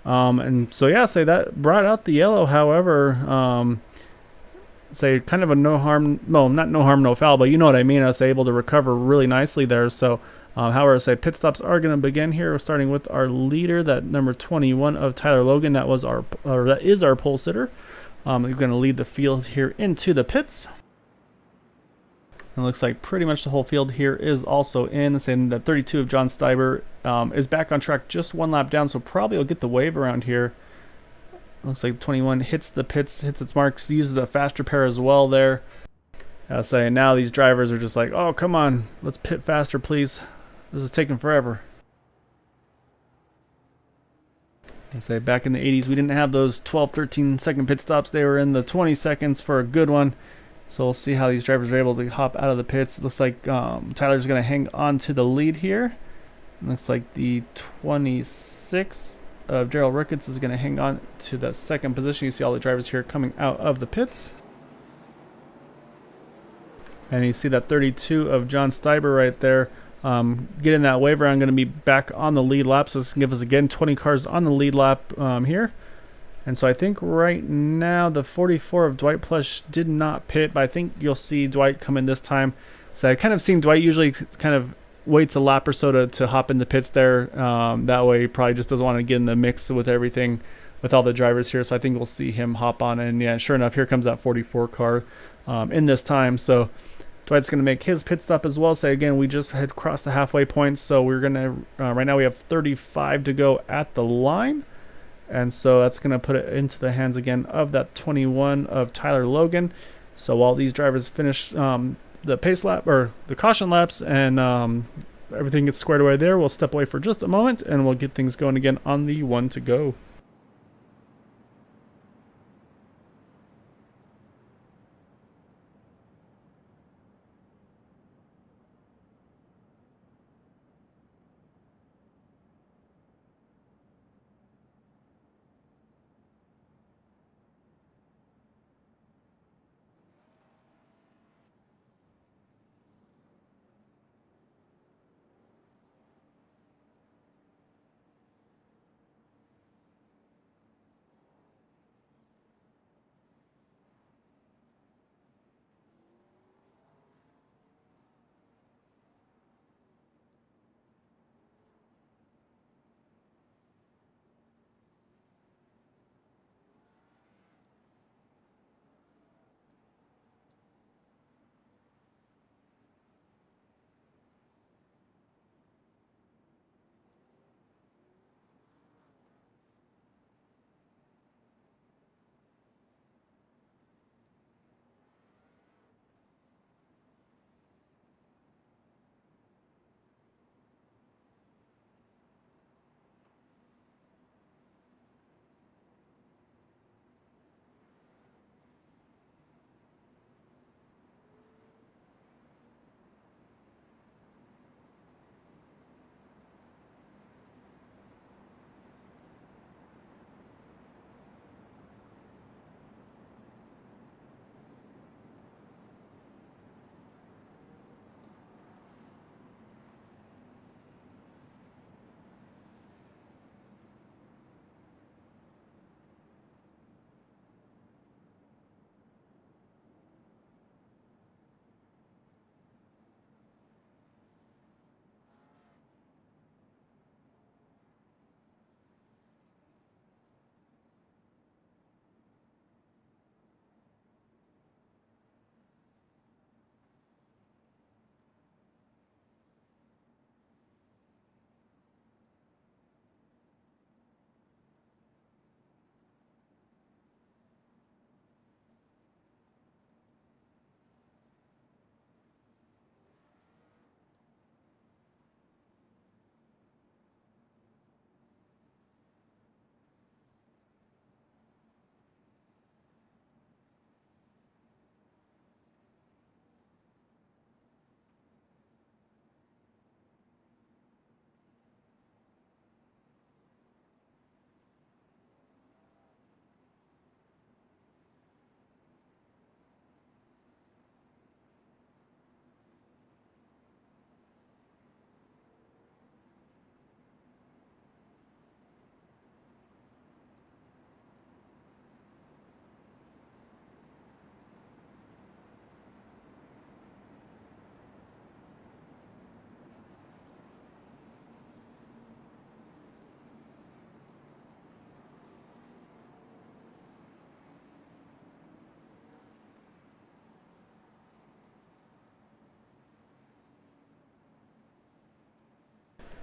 And so yeah, say that brought out the yellow. However, say kind of a no harm, not no harm, no foul, but you know what I mean. I was able to recover really nicely there. So, however, say pit stops are going to begin here. We're starting with our leader, that number 21 of Tyler Logan. That is our pole sitter. He's going to lead the field here into the pits. It looks like pretty much the whole field here is also in. Saying that 32 of John Steiber is back on track, just 1 lap down, so probably will get the wave around here. Looks like 21 hits the pits, hits its marks, uses a fast repair as well there. I say now these drivers are just like, oh come on, let's pit faster please. This is taking forever. I say back in the 80s we didn't have those 12-13 second pit stops. They were in the 20 seconds for a good one. So we'll see how these drivers are able to hop out of the pits. It looks like Tyler's going to hang on to the lead here. It looks like the 26 of Gerald Ricketts is going to hang on to that second position. You see all the drivers here coming out of the pits. And you see that 32 of John Steiber right there. Getting that wave around, going to be back on the lead lap. So this can give us again 20 cars on the lead lap here. And so I think right now the 44 of Dwight Plush did not pit, but I think you'll see Dwight come in this time. So I kind of seen Dwight usually kind of waits a lap or so to hop in the pits there. That way he probably just doesn't want to get in the mix with everything with all the drivers here. So I think we'll see him hop on. And yeah, sure enough, here comes that 44 car in this time. So Dwight's going to make his pit stop as well. So again, we just had crossed the halfway point. So we're going to, right now we have 35 to go at the line. And so that's going to put it into the hands again of that 21 of Tyler Logan. So while these drivers finish the pace lap or the caution laps and everything gets squared away there, we'll step away for just a moment and we'll get things going again on the 1 to go.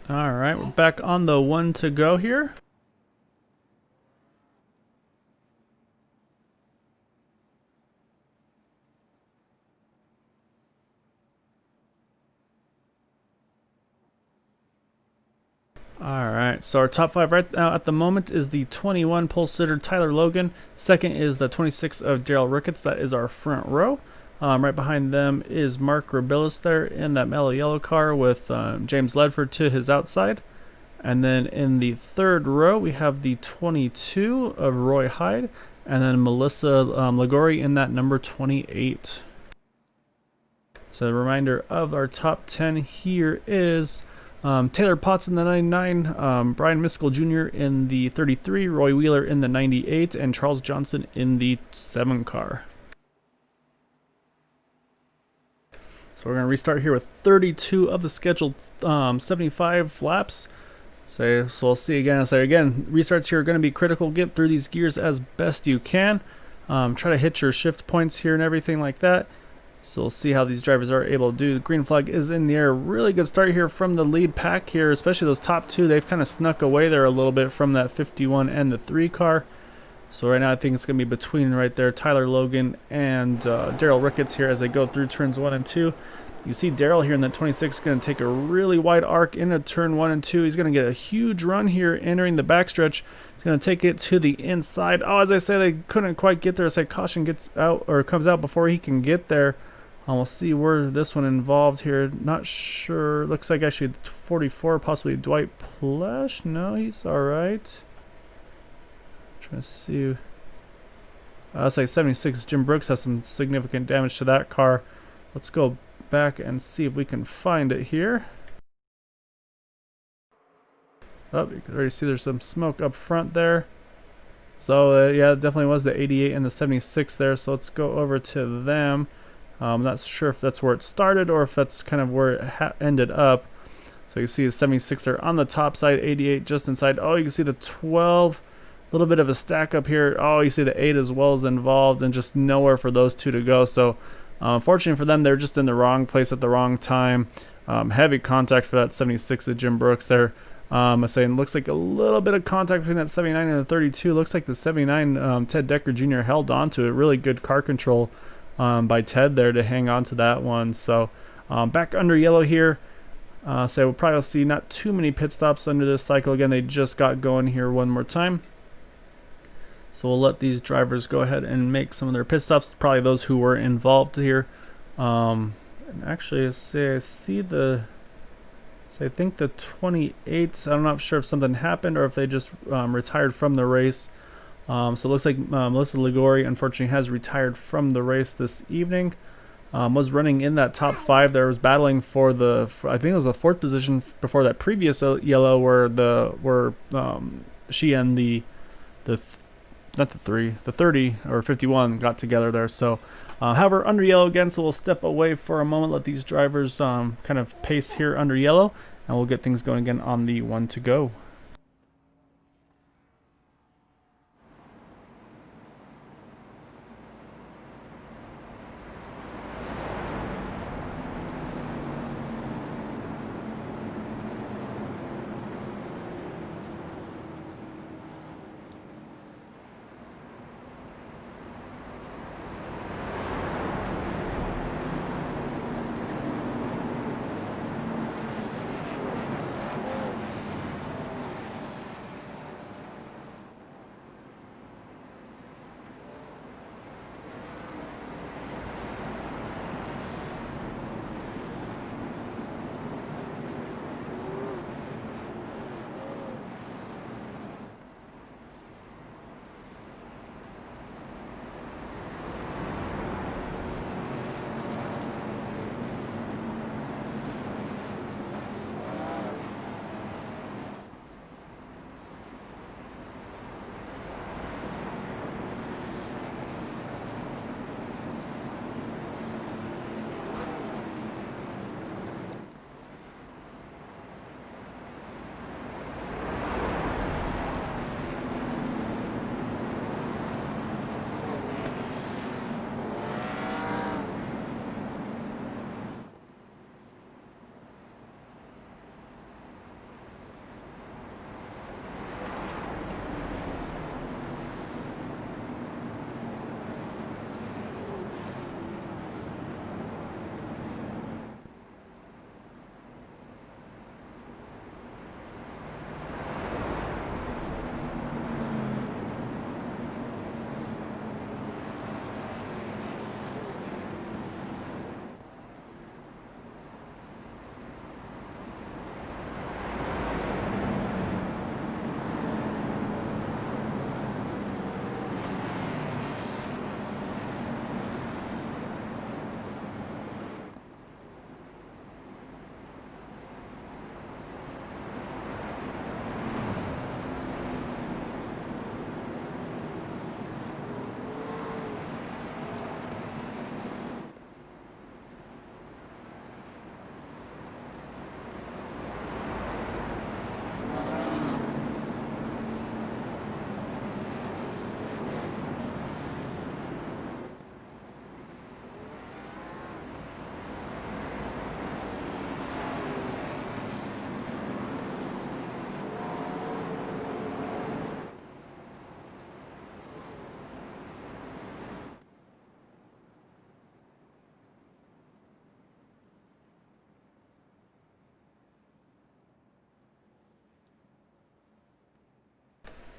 All right, we're back on the one to go here. Alright, so our top 5 right now at the moment is the 21 pole sitter Tyler Logan. Second is the 26 of Daryl Ricketts. That is our front row. Right behind them is Mark Robillas there in that mellow yellow car with James Ledford to his outside. And then in the third row, we have the 22 of Roy Hyde. And then Melissa Ligori in that number 28. So the reminder of our top 10 here is Taylor Potts in the 99, Brian Miskell Jr. in the 33, Roy Wheeler in the 98, and Charles Johnson in the 7 car. So we're going to restart here with 32 of the scheduled 75 laps. So we'll see again. So again, restarts here are going to be critical. Get through these gears as best you can. Try to hit your shift points here and everything like that. So we'll see how these drivers are able to do. The green flag is in the air. Really good start here from the lead pack here, especially those top two. They've kind of snuck away there a little bit from that 51 and the 3 car. So right now I think it's going to be between right there Tyler Logan and Daryl Ricketts here as they go through turns 1 and 2. You see Daryl here in that 26 going to take a really wide arc into turn 1 and 2. He's going to get a huge run here entering the backstretch. He's going to take it to the inside. Oh, as I say, they couldn't quite get there. It's like caution gets out or comes out before he can get there. We'll see where this one involved here. Not sure. Looks like actually 44, possibly Dwight Plesh. No, he's all right. Trying to see. It's like 76. Jim Brooks has some significant damage to that car. Let's go back and see if we can find it here. Oh, you can already see there's some smoke up front there. So yeah, it definitely was the 88 and the 76 there. So let's go over to them. I'm not sure if that's where it started or if that's kind of where it ended up. So you can see the 76 there on the top side, 88 just inside. Oh, you can see the 12, a little bit of a stack up here. Oh, you see the 8 as well as involved, and just nowhere for those two to go. So unfortunately for them, they're just in the wrong place at the wrong time. Heavy contact for that 76 of Jim Brooks there. I'm saying looks like a little bit of contact between that 79 and the 32. Looks like the 79 Ted Decker Jr. held on to it. Really good car control by Ted there to hang on to that one. So back under yellow here. So we'll probably see not too many pit stops under this cycle. Again, they just got going here one more time. So we'll let these drivers go ahead and make some of their pit stops. Probably those who were involved here. And actually, I see the... So I think the 28, I'm not sure if something happened or if they just retired from the race. So it looks like Melissa Ligori, unfortunately, has retired from the race this evening. Was running in that top 5 there, was battling for the, I think it was the 4th position before that previous yellow where she and the 30 or 51 got together there. So however, under yellow again, so we'll step away for a moment, let these drivers kind of pace here under yellow, and we'll get things going again on the one to go.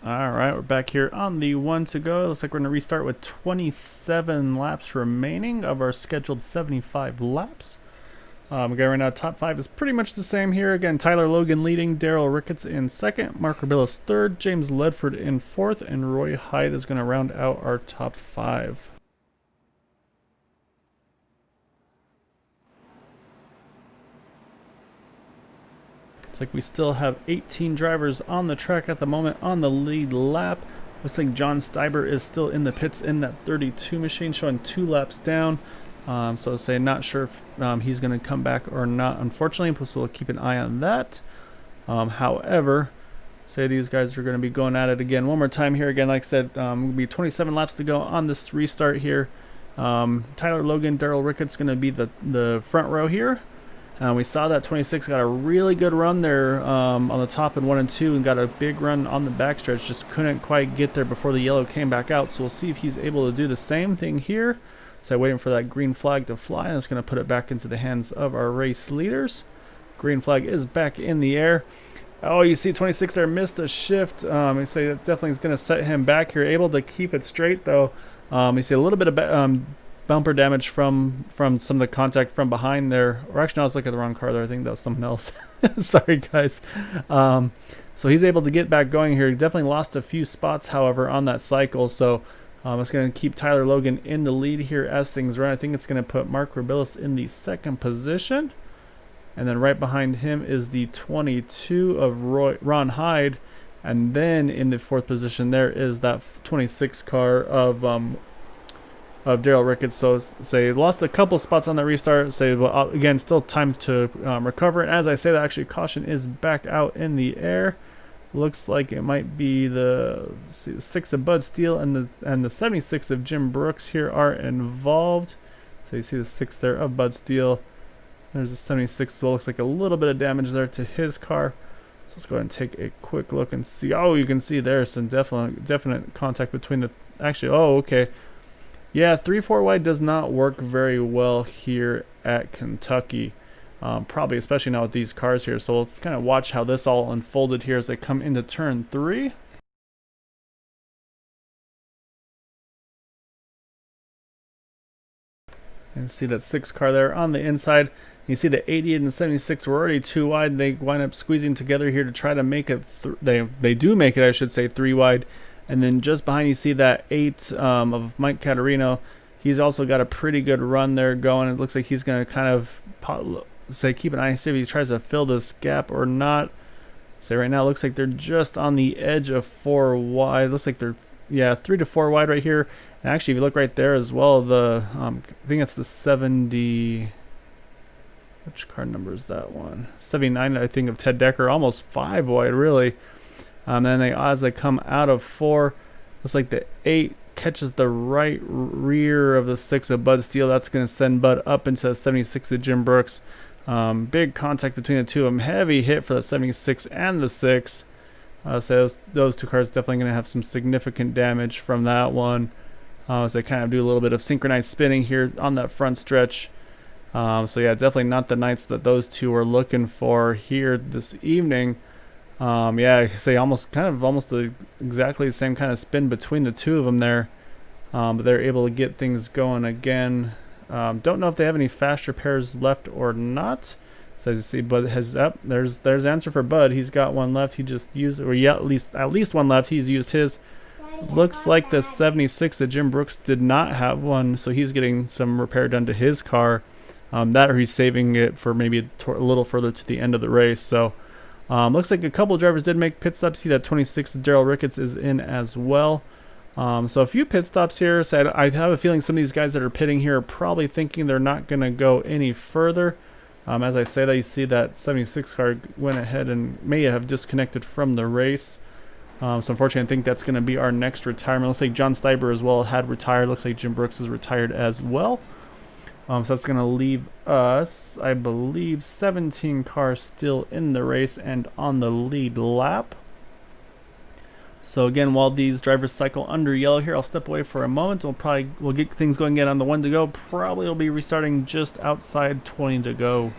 All right, we're back here on the 1 to go. Looks like we're going to restart with 27 laps remaining of our scheduled 75 laps. Again, right now, top 5 is pretty much the same here. Again, Tyler Logan leading, Daryl Ricketts in second, Mark Rabillas third, James Ledford in fourth, and Roy Hyde is going to round out our top 5. Looks like we still have 18 drivers on the track at the moment on the lead lap. Looks like John Steiber is still in the pits in that 32 machine, showing 2 laps down. So say not sure if he's going to come back or not, unfortunately, so we'll keep an eye on that. However, say these guys are going to be going at it again one more time here. Again, like I said, will be 27 laps to go on this restart here. Tyler Logan, Daryl Ricketts going to be the front row here. We saw that 26 got a really good run there on the top in 1 and 2 and got a big run on the backstretch. Just couldn't quite get there before the yellow came back out. So we'll see if he's able to do the same thing here. So waiting for that green flag to fly. And it's going to put it back into the hands of our race leaders. Green flag is back in the air. Oh, you see 26 there missed a shift. I say that definitely is going to set him back here. Able to keep it straight though. You see a little bit of bumper damage from some of the contact from behind there, or actually no, I was looking at the wrong car there. I think that was something else. Sorry guys. So he's able to get back going here. He definitely lost a few spots however on that cycle, so it's going to keep Tyler Logan in the lead here as things run. I think it's going to put Mark Rabillas in the second position, and then right behind him is the 22 of Ron Hyde, and then in the fourth position there is that 26 car of Daryl Ricketts. So say lost a couple spots on the restart. Say well, again, still time to recover. And as I say that, actually caution is back out in the air. Looks like it might be the 6 of Bud Steele and the 76 of Jim Brooks here are involved. So you see the 6 there of Bud Steele. There's a 76 as well. Looks like a little bit of damage there to his car. So let's go ahead and take a quick look and see. Oh, you can see there's some definite contact between the. Actually, oh, okay. Yeah, 3-4 wide does not work very well here at Kentucky. Probably, especially now with these cars here. So let's kind of watch how this all unfolded here as they come into turn 3. And see that 6 car there on the inside. You see the 80 and the 76 were already too wide. They wind up squeezing together here to try to make it. They do make it, I should say, 3 wide. And then just behind you see that 8 of Mike Caterino. He's also got a pretty good run there going. It looks like he's going to kind of keep an eye and see if he tries to fill this gap or not. So right now it looks like they're just on the edge of 4 wide. Looks like they're 3 to 4 wide right here. And actually, if you look right there as well, I think it's the 70. Which car number is that one? 79, I think, of Ted Decker. Almost 5 wide, really. Then as they come out of 4, looks like the 8 catches the right rear of the 6 of Bud Steele. That's going to send Bud up into the 76 of Jim Brooks. Big contact between the two of them. Heavy hit for the 76 and the 6. So those 2 cars definitely going to have some significant damage from that one. As they kind of do a little bit of synchronized spinning here on that front stretch. So yeah, definitely not the nights that those 2 are looking for here this evening. Yeah, I say almost exactly the same kind of spin between the 2 of them there, but they're able to get things going again. Don't know if they have any fast repairs left or not. So as you see, Bud has up. There's the answer for Bud. He's got one left. He just used, or yeah, at least one left. He's used his. Looks like the 76 that Jim Brooks did not have one, so he's getting some repair done to his car. That or he's saving it for maybe a little further to the end of the race. So. Looks like a couple of drivers did make pit stops. See that 26 Daryl Ricketts is in as well. So a few pit stops here. So I have a feeling some of these guys that are pitting here are probably thinking they're not going to go any further. As I say that, you see that 76 car went ahead and may have disconnected from the race. So unfortunately, I think that's going to be our next retirement. Looks like John Steiber as well had retired. Looks like Jim Brooks is retired as well. So that's going to leave us, I believe, 17 cars still in the race and on the lead lap. So again, while these drivers cycle under yellow here, I'll step away for a moment. We'll get things going again on the 1 to go. Probably will be restarting just outside 20 to go.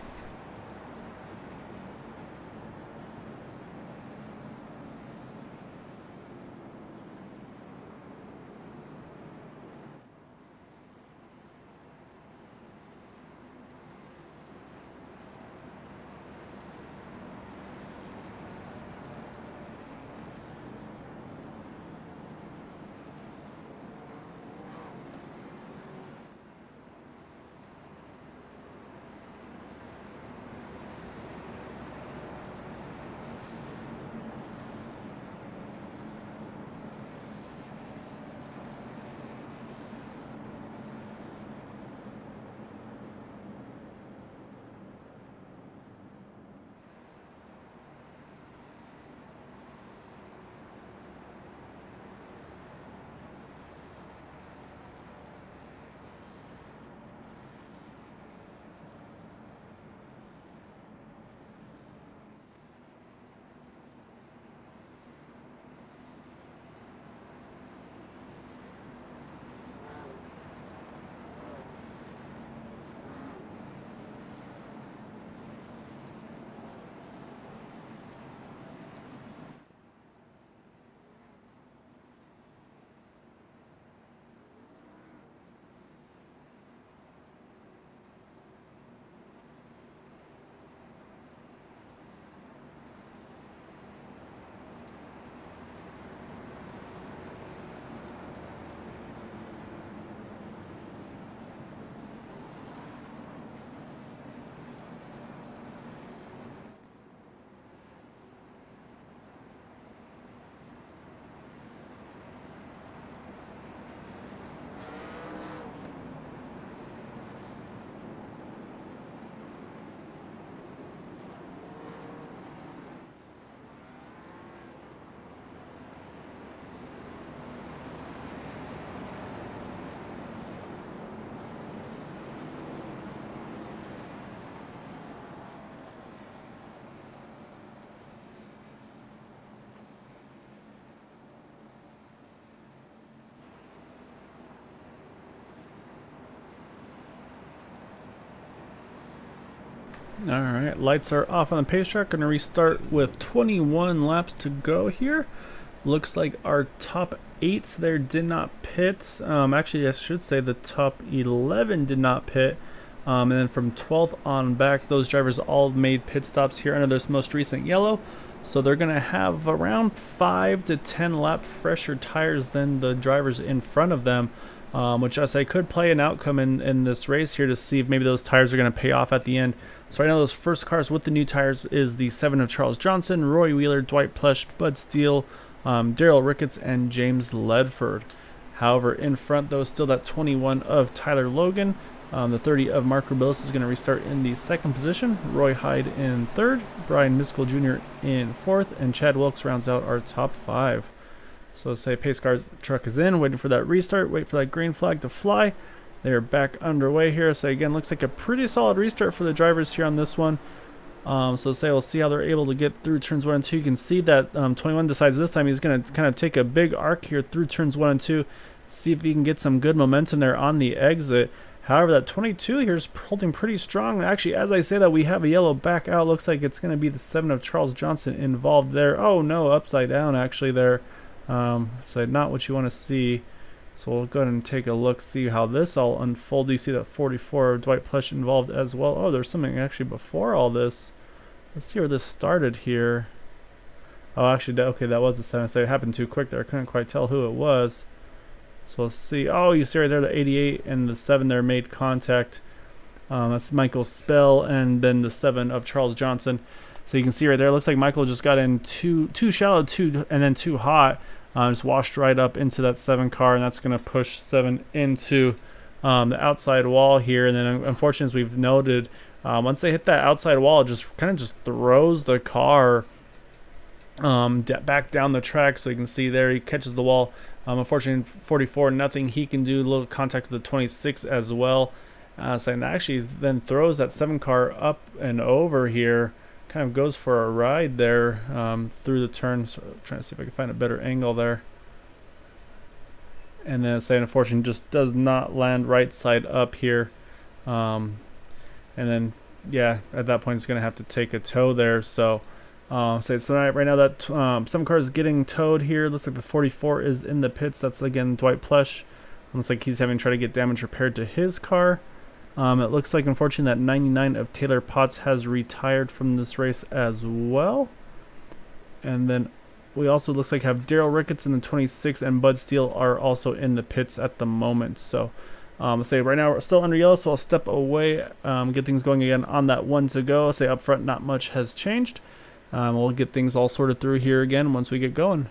All right, lights are off on the pace track. Going to restart with 21 laps to go here. Looks like our top 8 there did not pit. Actually, I should say the top 11 did not pit. And then from 12th on back, those drivers all made pit stops here under this most recent yellow. So they're going to have around 5 to 10 lap fresher tires than the drivers in front of them, which I say could play an outcome in this race here to see if maybe those tires are going to pay off at the end. So right now those first cars with the new tires is the 7 of Charles Johnson, Roy Wheeler, Dwight Plush, Bud Steele, Daryl Ricketts, and James Ledford. However, in front though, still that 21 of Tyler Logan. The 30 of Mark Rubilis is going to restart in the second position. Roy Hyde in third, Brian Miskell Jr. in fourth, and Chad Wilkes rounds out our top 5. So say pace car's truck is in, waiting for that restart, wait for that green flag to fly. They're back underway here. So again, looks like a pretty solid restart for the drivers here on this one. So say we'll see how they're able to get through turns 1 and 2. You can see that 21 decides this time he's going to kind of take a big arc here through turns 1 and 2, see if he can get some good momentum there on the exit. However, that 22 here is holding pretty strong. Actually, as I say that, we have a yellow back out. Looks like it's going to be the 7 of Charles Johnson involved there. Oh no, upside down actually there. So not what you want to see. So we'll go ahead and take a look, see how this all unfolds. You see that 44 of Dwight Plush involved as well. Oh, there's something actually before all this. Let's see where this started here. Oh, actually, okay, that was the 7. So it happened too quick there. I couldn't quite tell who it was. So let's see. Oh, you see right there the 88 and the 7 there made contact. That's Michael Spell and then the 7 of Charles Johnson. So you can see right there, it looks like Michael just got in too shallow, and then too hot. Just washed right up into that 7 car, and that's going to push 7 into the outside wall here. And then unfortunately, as we've noted, once they hit that outside wall, it just kind of just throws the car back down the track. So you can see there he catches the wall. Unfortunately, 44, nothing he can do. A little contact with the 26 as well. So that actually then throws that 7 car up and over here. Kind of goes for a ride there through the turn. So trying to see if I can find a better angle there. And then say unfortunately just does not land right side up here. And then yeah, at that point it's going to have to take a tow there. So right now that some cars getting towed here. Looks like the 44 is in the pits. That's again Dwight Plush. Looks like he's having to try to get damage repaired to his car. It looks like unfortunately that 99 of Taylor Potts has retired from this race as well. And then we also looks like have Daryl Ricketts in the 26 and Bud Steele are also in the pits at the moment. So say right now we're still under yellow, so I'll step away, get things going again on that 1 to go. Say up front not much has changed. We'll get things all sorted through here again once we get going.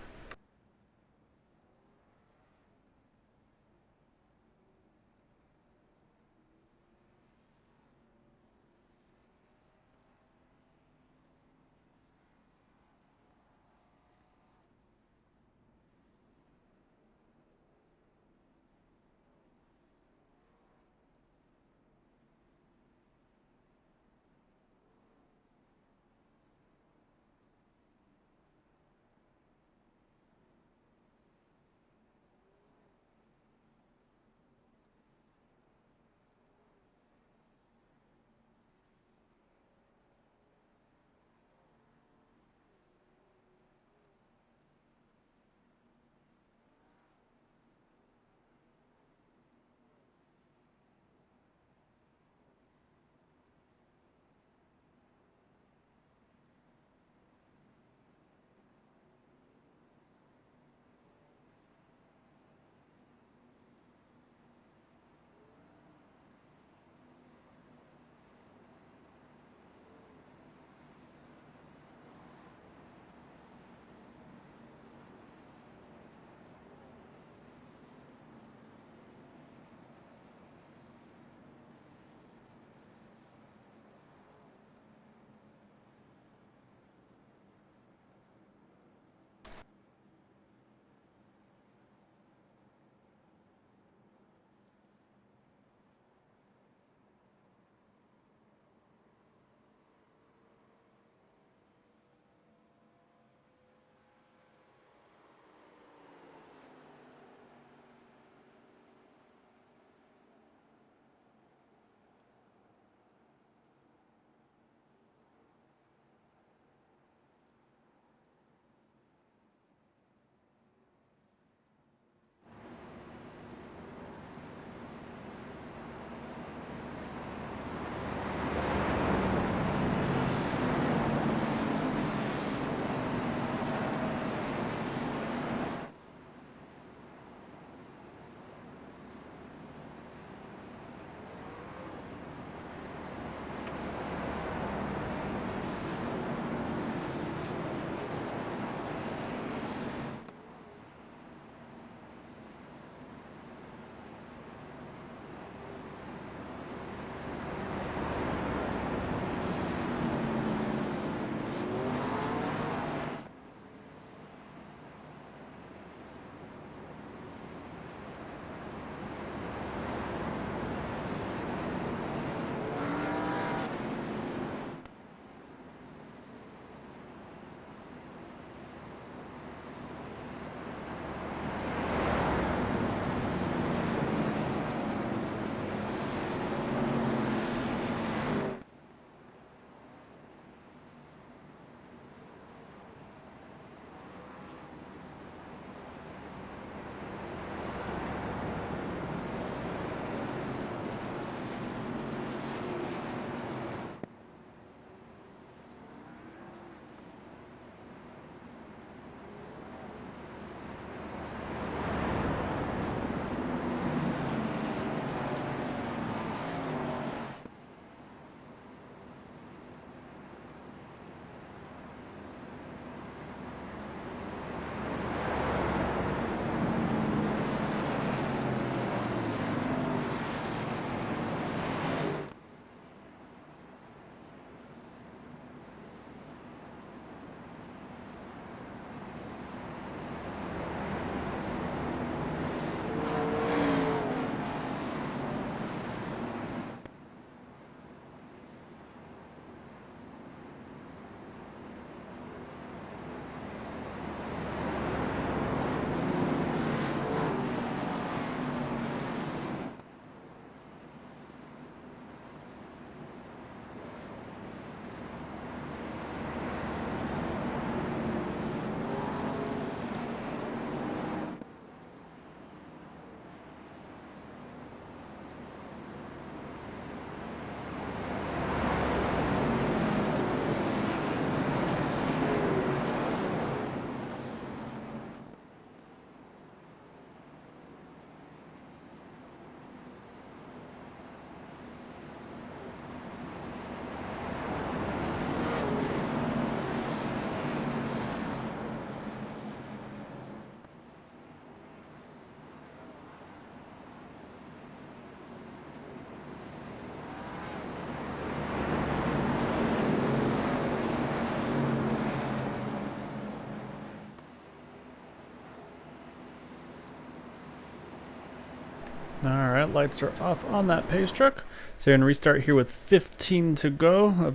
Alright, lights are off on that pace truck. So you're going to restart here with 15 to go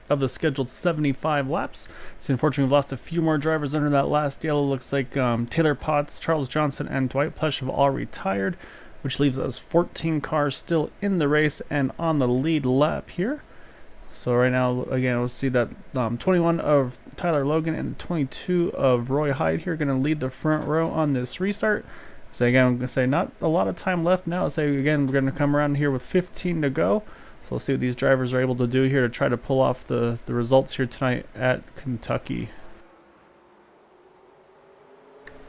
of the scheduled 75 laps. So unfortunately we've lost a few more drivers under that last yellow. Looks like Taylor Potts, Charles Johnson, and Dwight Plush have all retired, which leaves us 14 cars still in the race and on the lead lap here. So right now, again, we'll see that 21 of Tyler Logan and 22 of Roy Hyde here going to lead the front row on this restart. So again, I'm going to say not a lot of time left now. Say again, we're going to come around here with 15 to go. So we'll see what these drivers are able to do here to try to pull off the results here tonight at Kentucky.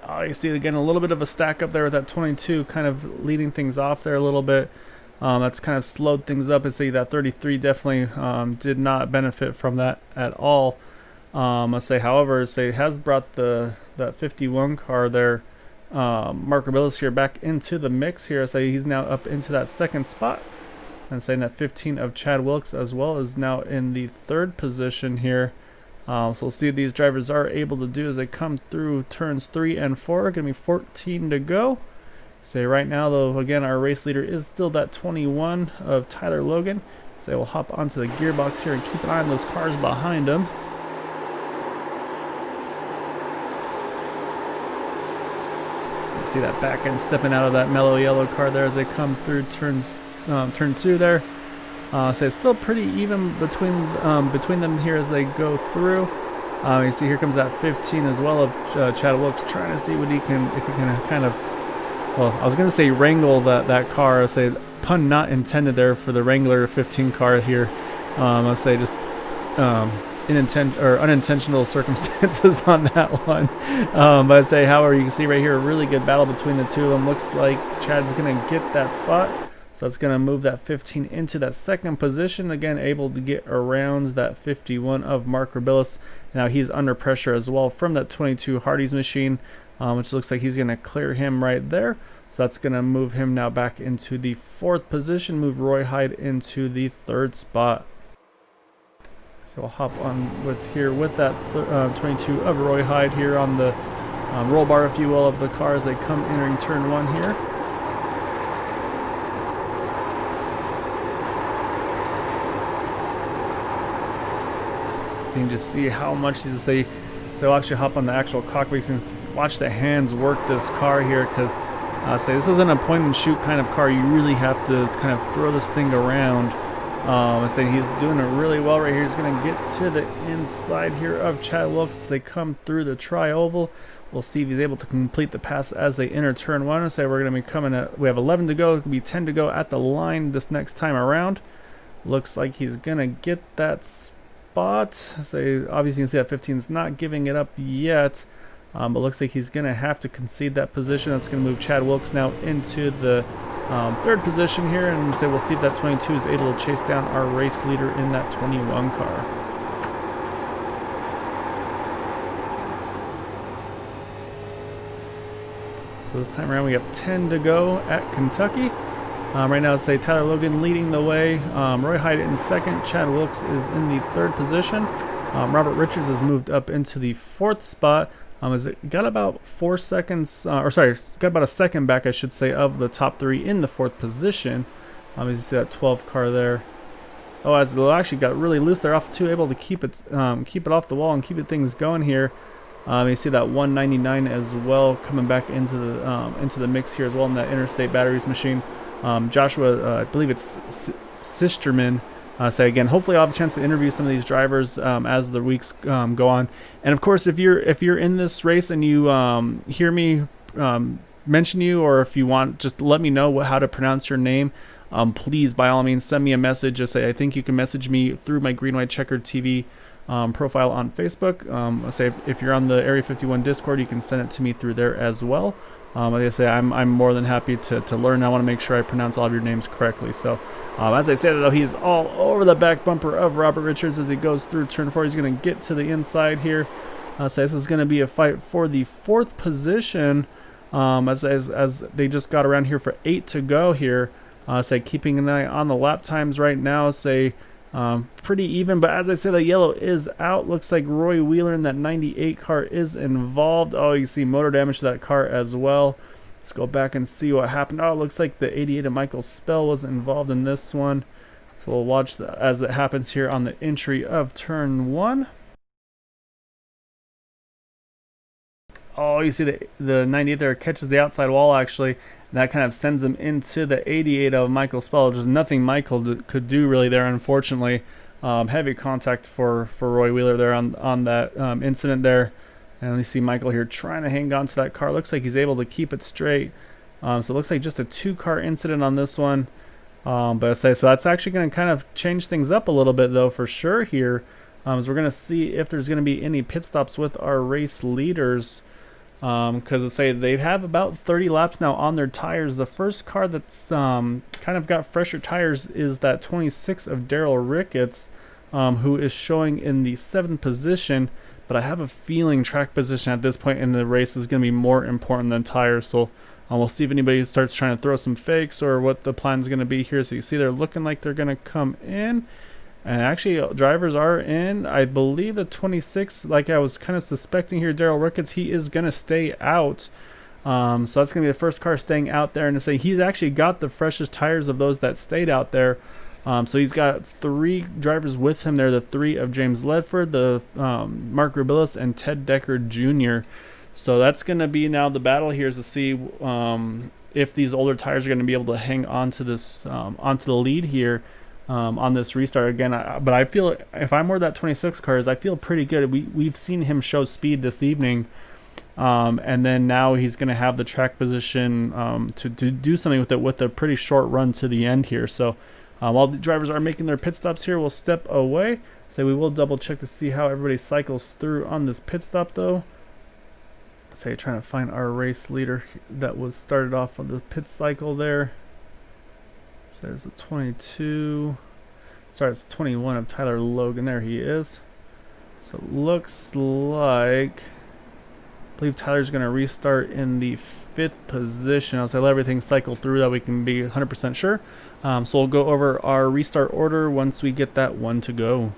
You see again a little bit of a stack up there with that 22 kind of leading things off there a little bit. That's kind of slowed things up. I see that 33 definitely did not benefit from that at all. I say, however, has brought that 51 car there, Mark Rabillas here, back into the mix here. I say he's now up into that second spot, and saying that 15 of Chad Wilkes as well is now in the third position here. So we'll see what these drivers are able to do as they come through turns 3 and 4. Going to be 14 to go. Say right now, though, again, our race leader is still that 21 of Tyler Logan. So we'll hop onto the gearbox here and keep an eye on those cars behind him. You see that back end stepping out of that mellow yellow car there as they come through turn 2 there. So it's still pretty even between them here as they go through. You see here comes that 15 as well of Chad Wilkes, trying to see what if he can kind of, well, I was going to say wrangle that car. I say pun not intended there for the Wrangler 15 car here. I'll say just unintentional circumstances on that one. But I say, however, you can see right here a really good battle between the two of them. Looks like Chad's going to get that spot. So that's going to move that 15 into that second position. Again, able to get around that 51 of Mark Rabillas. Now he's under pressure as well from that 22 Hardy's machine, which looks like he's going to clear him right there. So that's going to move him now back into the fourth position, move Roy Hyde into the third spot. So we'll hop on with that 22 of Roy Hyde here on the roll bar, if you will, of the car as they come entering turn 1 here. So you can just see how much these say. So I'll actually hop on the actual cockpit and watch the hands work this car here, because say this isn't a point and shoot kind of car. You really have to kind of throw this thing around. I say he's doing it really well right here. He's going to get to the inside here of Chad Wilkes as they come through the tri-oval. We'll see if he's able to complete the pass as they enter turn 1. I say we're going to be coming at, we have 11 to go. It could be 10 to go at the line this next time around. Looks like he's going to get that spot. Say obviously you can see that 15 is not giving it up yet. But looks like he's going to have to concede that position. That's going to move Chad Wilkes now into the third position here, and say we'll see if that 22 is able to chase down our race leader in that 21 car. So this time around we have 10 to go at Kentucky. Right now, say Tyler Logan leading the way, Roy Hyde in second, Chad Wilkes is in the third position. Robert Richards has moved up into the fourth spot. As it got about 4 seconds, got about a second back, I should say, of the top 3 in the fourth position. As you see that 12 car there. Oh, as it actually got really loose there off 2, able to keep it off the wall and keep things going here. You see that 199 as well coming back into the mix here as well in that Interstate Batteries machine. Joshua, I believe it's Sisterman. Say again, hopefully I'll have a chance to interview some of these drivers as the weeks go on. And of course, if you're in this race and you hear me mention you, or if you want, just let me know how to pronounce your name. Please, by all means, send me a message. Just say I think you can message me through my Green White Checkered TV profile on Facebook. Say if you're on the Area 51 Discord, you can send it to me through there as well. Like I say, I'm more than happy to learn. I want to make sure I pronounce all of your names correctly. So, as I said, though, he's all over the back bumper of Robert Richards as he goes through turn 4. He's going to get to the inside here. So this is going to be a fight for the fourth position. As they just got around here for 8 to go here. Say keeping an eye on the lap times right now. Say pretty even, but as I said, the yellow is out. Looks like Roy Wheeler in that 98 car is involved. Oh, you see motor damage to that car as well. Let's go back and see what happened. Oh, it looks like the 88 of Michael Spell was involved in this one. So we'll watch that as it happens here on the entry of turn 1. Oh, you see the 98 there catches the outside wall actually. And that kind of sends him into the 88 of Michael Spell. There's nothing Michael could do really there, unfortunately. Heavy contact for Roy Wheeler there on that incident there. And you see Michael here trying to hang on to that car. Looks like he's able to keep it straight. So it looks like just a 2-car incident on this one. But I say, so that's actually going to kind of change things up a little bit though for sure here. As we're going to see if there's going to be any pit stops with our race leaders. Because I say they have about 30 laps now on their tires. The first car that's kind of got fresher tires is that 26 of Daryl Ricketts, who is showing in the 7th position. But I have a feeling track position at this point in the race is going to be more important than tires. So we'll see if anybody starts trying to throw some fakes or what the plan is going to be here. So you see they're looking like they're going to come in. And actually, drivers are in. I believe the 26, like I was kind of suspecting here, Daryl Ricketts, he is going to stay out. So that's going to be the first car staying out there. And to say he's actually got the freshest tires of those that stayed out there. So he's got 3 drivers with him there, the 3 of James Ledford, the Mark Rubilis, and Ted Decker Jr. So that's going to be now the battle here is to see if these older tires are going to be able to hang on to this, onto the lead here on this restart again. But I feel if I'm more that 26 cars, I feel pretty good. We've seen him show speed this evening. And then now he's going to have the track position to do something with it with a pretty short run to the end here. So while the drivers are making their pit stops here, we'll step away. So we will double check to see how everybody cycles through on this pit stop though. So trying to find our race leader that was started off on the pit cycle there. So there's the 22. Sorry, it's the 21 of Tyler Logan. There he is. So it looks like I believe Tyler's going to restart in the 5th position. So I'll let everything cycle through that we can be 100% sure. So we'll go over our restart order once we get that one to go.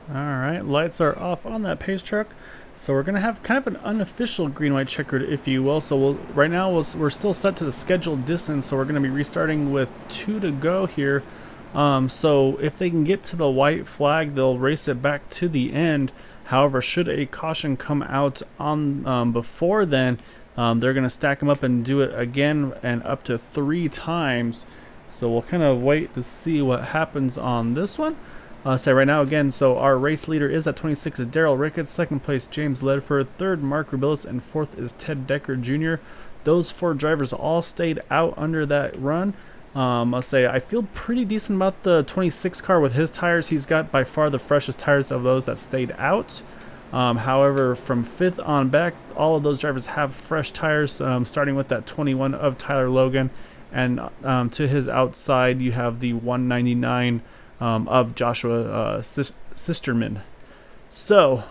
Alright, lights are off on that pace truck. So we're going to have kind of an unofficial green-white checkered, if you will. So right now we're still set to the scheduled distance, so we're going to be restarting with 2 to go here. So if they can get to the white flag, they'll race it back to the end. However, should a caution come out on before then, they're going to stack them up and do it again and up to 3 times. So we'll kind of wait to see what happens on this one. Say right now again, so our race leader is at 26 is Daryl Ricketts, second place James Ledford, third Mark Rubilis, and fourth is Ted Decker Jr. Those 4 drivers all stayed out under that run. I'll say I feel pretty decent about the 26 car with his tires. He's got by far the freshest tires of those that stayed out. However, from 5th on back, all of those drivers have fresh tires, starting with that 21 of Tyler Logan, and to his outside you have the 199 of Joshua Sisterman. So,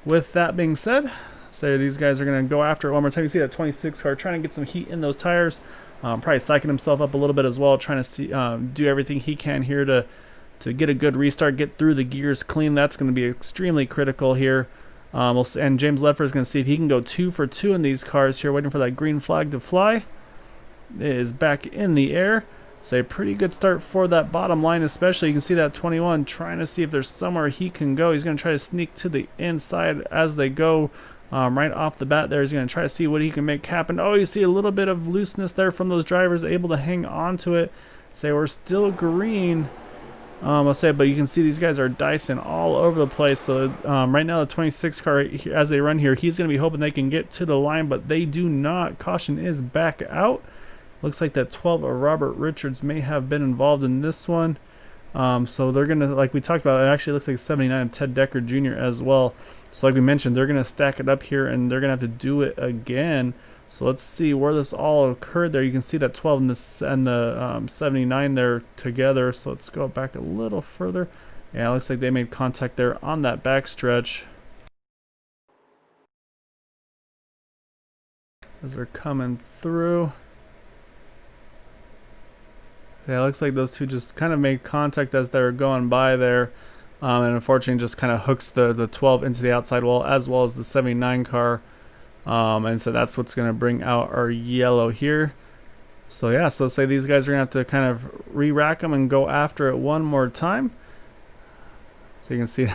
with that being said, say these guys are going to go after it one more time. You see that 26 car trying to get some heat in those tires, probably psyching himself up a little bit as well, trying to see, do everything he can here to get a good restart, get through the gears clean. That's going to be extremely critical here. And James Ledford is going to see if he can go 2 for 2 in these cars here, waiting for that green flag to fly. It is back in the air. So a pretty good start for that bottom line, especially. You can see that 21 trying to see if there's somewhere he can go. He's going to try to sneak to the inside as they go right off the bat there. He's going to try to see what he can make happen. Oh, you see a little bit of looseness there from those drivers, able to hang on to it. Say we're still green. I'll say, but you can see these guys are dicing all over the place. So right now the 26 car, as they run here, he's going to be hoping they can get to the line, but they do not. Caution is back out. Looks like that 12 of Robert Richards may have been involved in this one. So they're going to, like we talked about, it actually looks like 79 of Ted Decker Jr. as well. So like we mentioned, they're going to stack it up here and they're going to have to do it again. So let's see where this all occurred there. You can see that 12 and the 79 there together. So let's go back a little further. Yeah, it looks like they made contact there on that backstretch. As they're coming through. Yeah, it looks like those two just kind of made contact as they were going by there. And unfortunately just kind of hooks the 12 into the outside wall as well as the 79 car. And so that's what's going to bring out our yellow here. So yeah, so say these guys are going to have to kind of re-rack them and go after it one more time. So you can see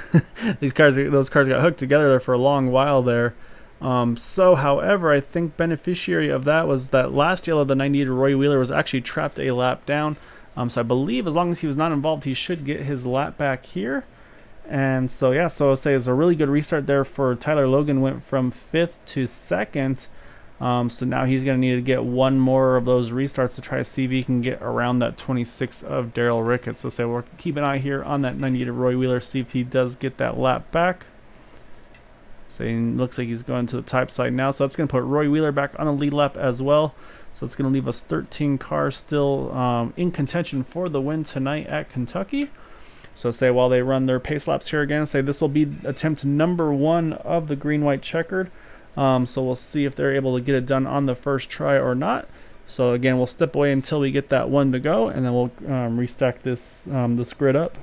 those cars got hooked together there for a long while there. So however, I think beneficiary of that was that last yellow, the 98 Roy Wheeler, was actually trapped a lap down. So I believe as long as he was not involved, he should get his lap back here. And so yeah, so I'll say it's a really good restart there for Tyler Logan. Went from 5th to 2nd. So now he's going to need to get one more of those restarts to try to see if he can get around that 26 of Daryl Ricketts. So say we'll keep an eye here on that 98 Roy Wheeler, see if he does get that lap back. So he looks like he's going to the type side now. So that's going to put Roy Wheeler back on the lead lap as well. So it's going to leave us 13 cars still in contention for the win tonight at Kentucky. So say while they run their pace laps here again, say this will be attempt number 1 of the green-white checkered. So we'll see if they're able to get it done on the first try or not. So again, we'll step away until we get that one to go, and then we'll restack this grid up.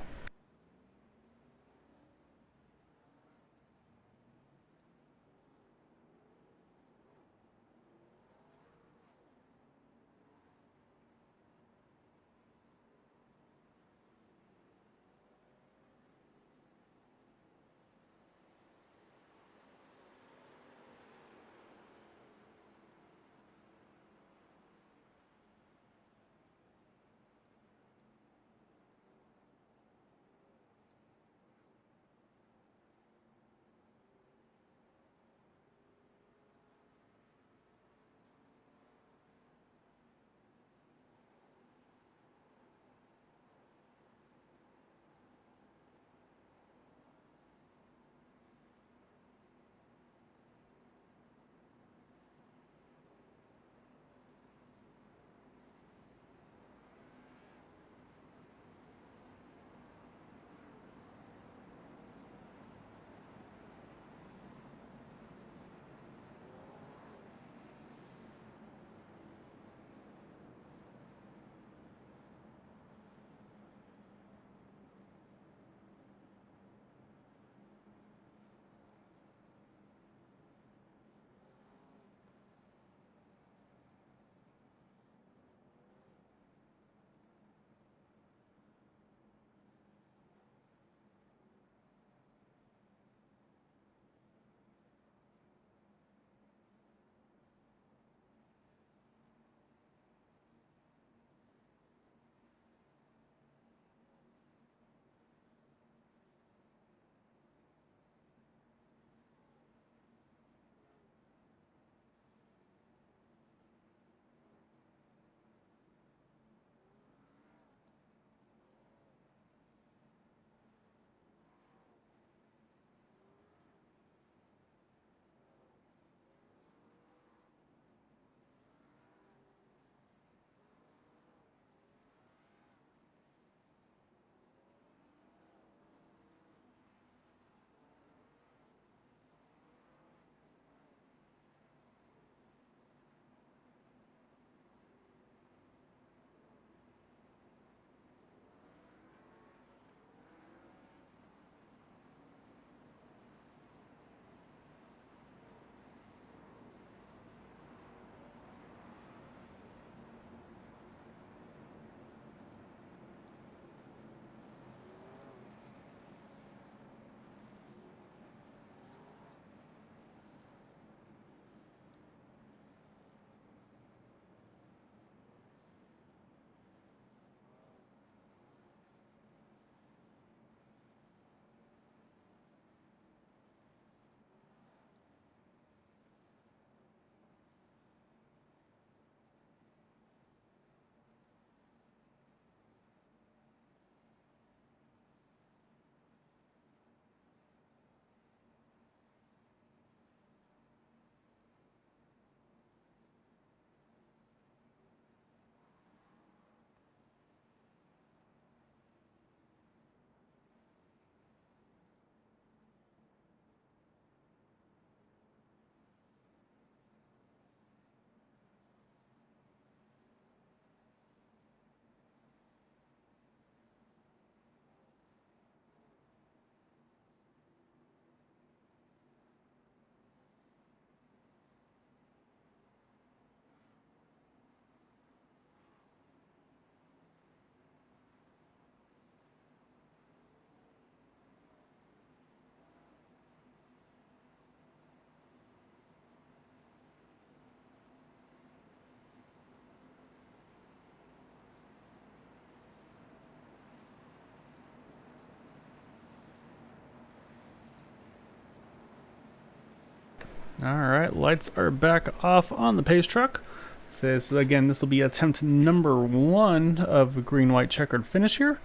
All right, lights are back off on the pace truck. So again, this will be attempt number 1 of green, white, checkered finish here.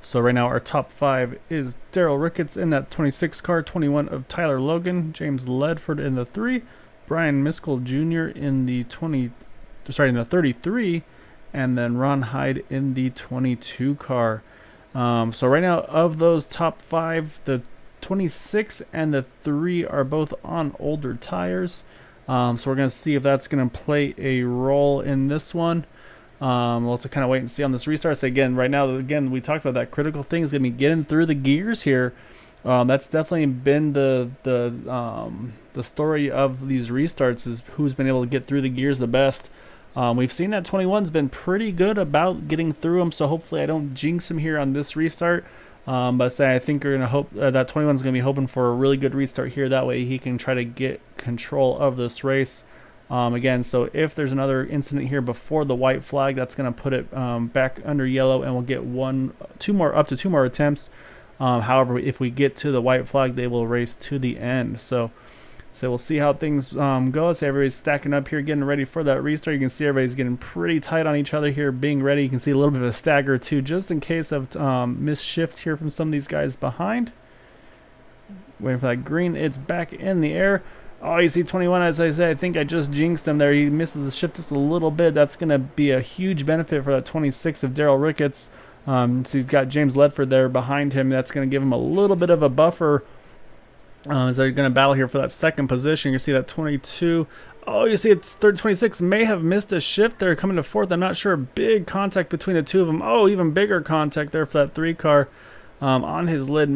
So right now our top 5 is Daryl Ricketts in that 26 car, 21 of Tyler Logan, James Ledford in the 3, Brian Miskell Jr. in the 33, and then Ron Hyde in the 22 car. So right now, of those top 5, the 26 and the 3 are both on older tires. So we're going to see if that's going to play a role in this one. We'll have to kind of wait and see on this restart. So again, right now, we talked about that critical thing is going to be getting through the gears here. That's definitely been the story of these restarts, is who's been able to get through the gears the best. We've seen that 21's been pretty good about getting through them, so hopefully I don't jinx him here on this restart. But I think we're gonna hope that 21's gonna be hoping for a really good restart here. That way he can try to get control of this race. Again, so if there's another incident here before the white flag, that's gonna put it back under yellow, and we'll get up to two more attempts. However, if we get to the white flag, they will race to the end. So we'll see how things go. So everybody's stacking up here, getting ready for that restart. You can see everybody's getting pretty tight on each other here, being ready. You can see a little bit of a stagger too, just in case of misshift here from some of these guys behind. Waiting for that green. It's back in the air. Oh, you see 21, as I said, I think I just jinxed him there. He misses the shift just a little bit. That's going to be a huge benefit for that 26 of Daryl Ricketts. So he's got James Ledford there behind him. That's going to give him a little bit of a buffer. As they're going to battle here for that second position. You see that 22. Oh, you see it's 26 may have missed a shift there coming to fourth. I'm not sure. Big contact between the two of them. Oh, even bigger contact there for that 3 car on his lid.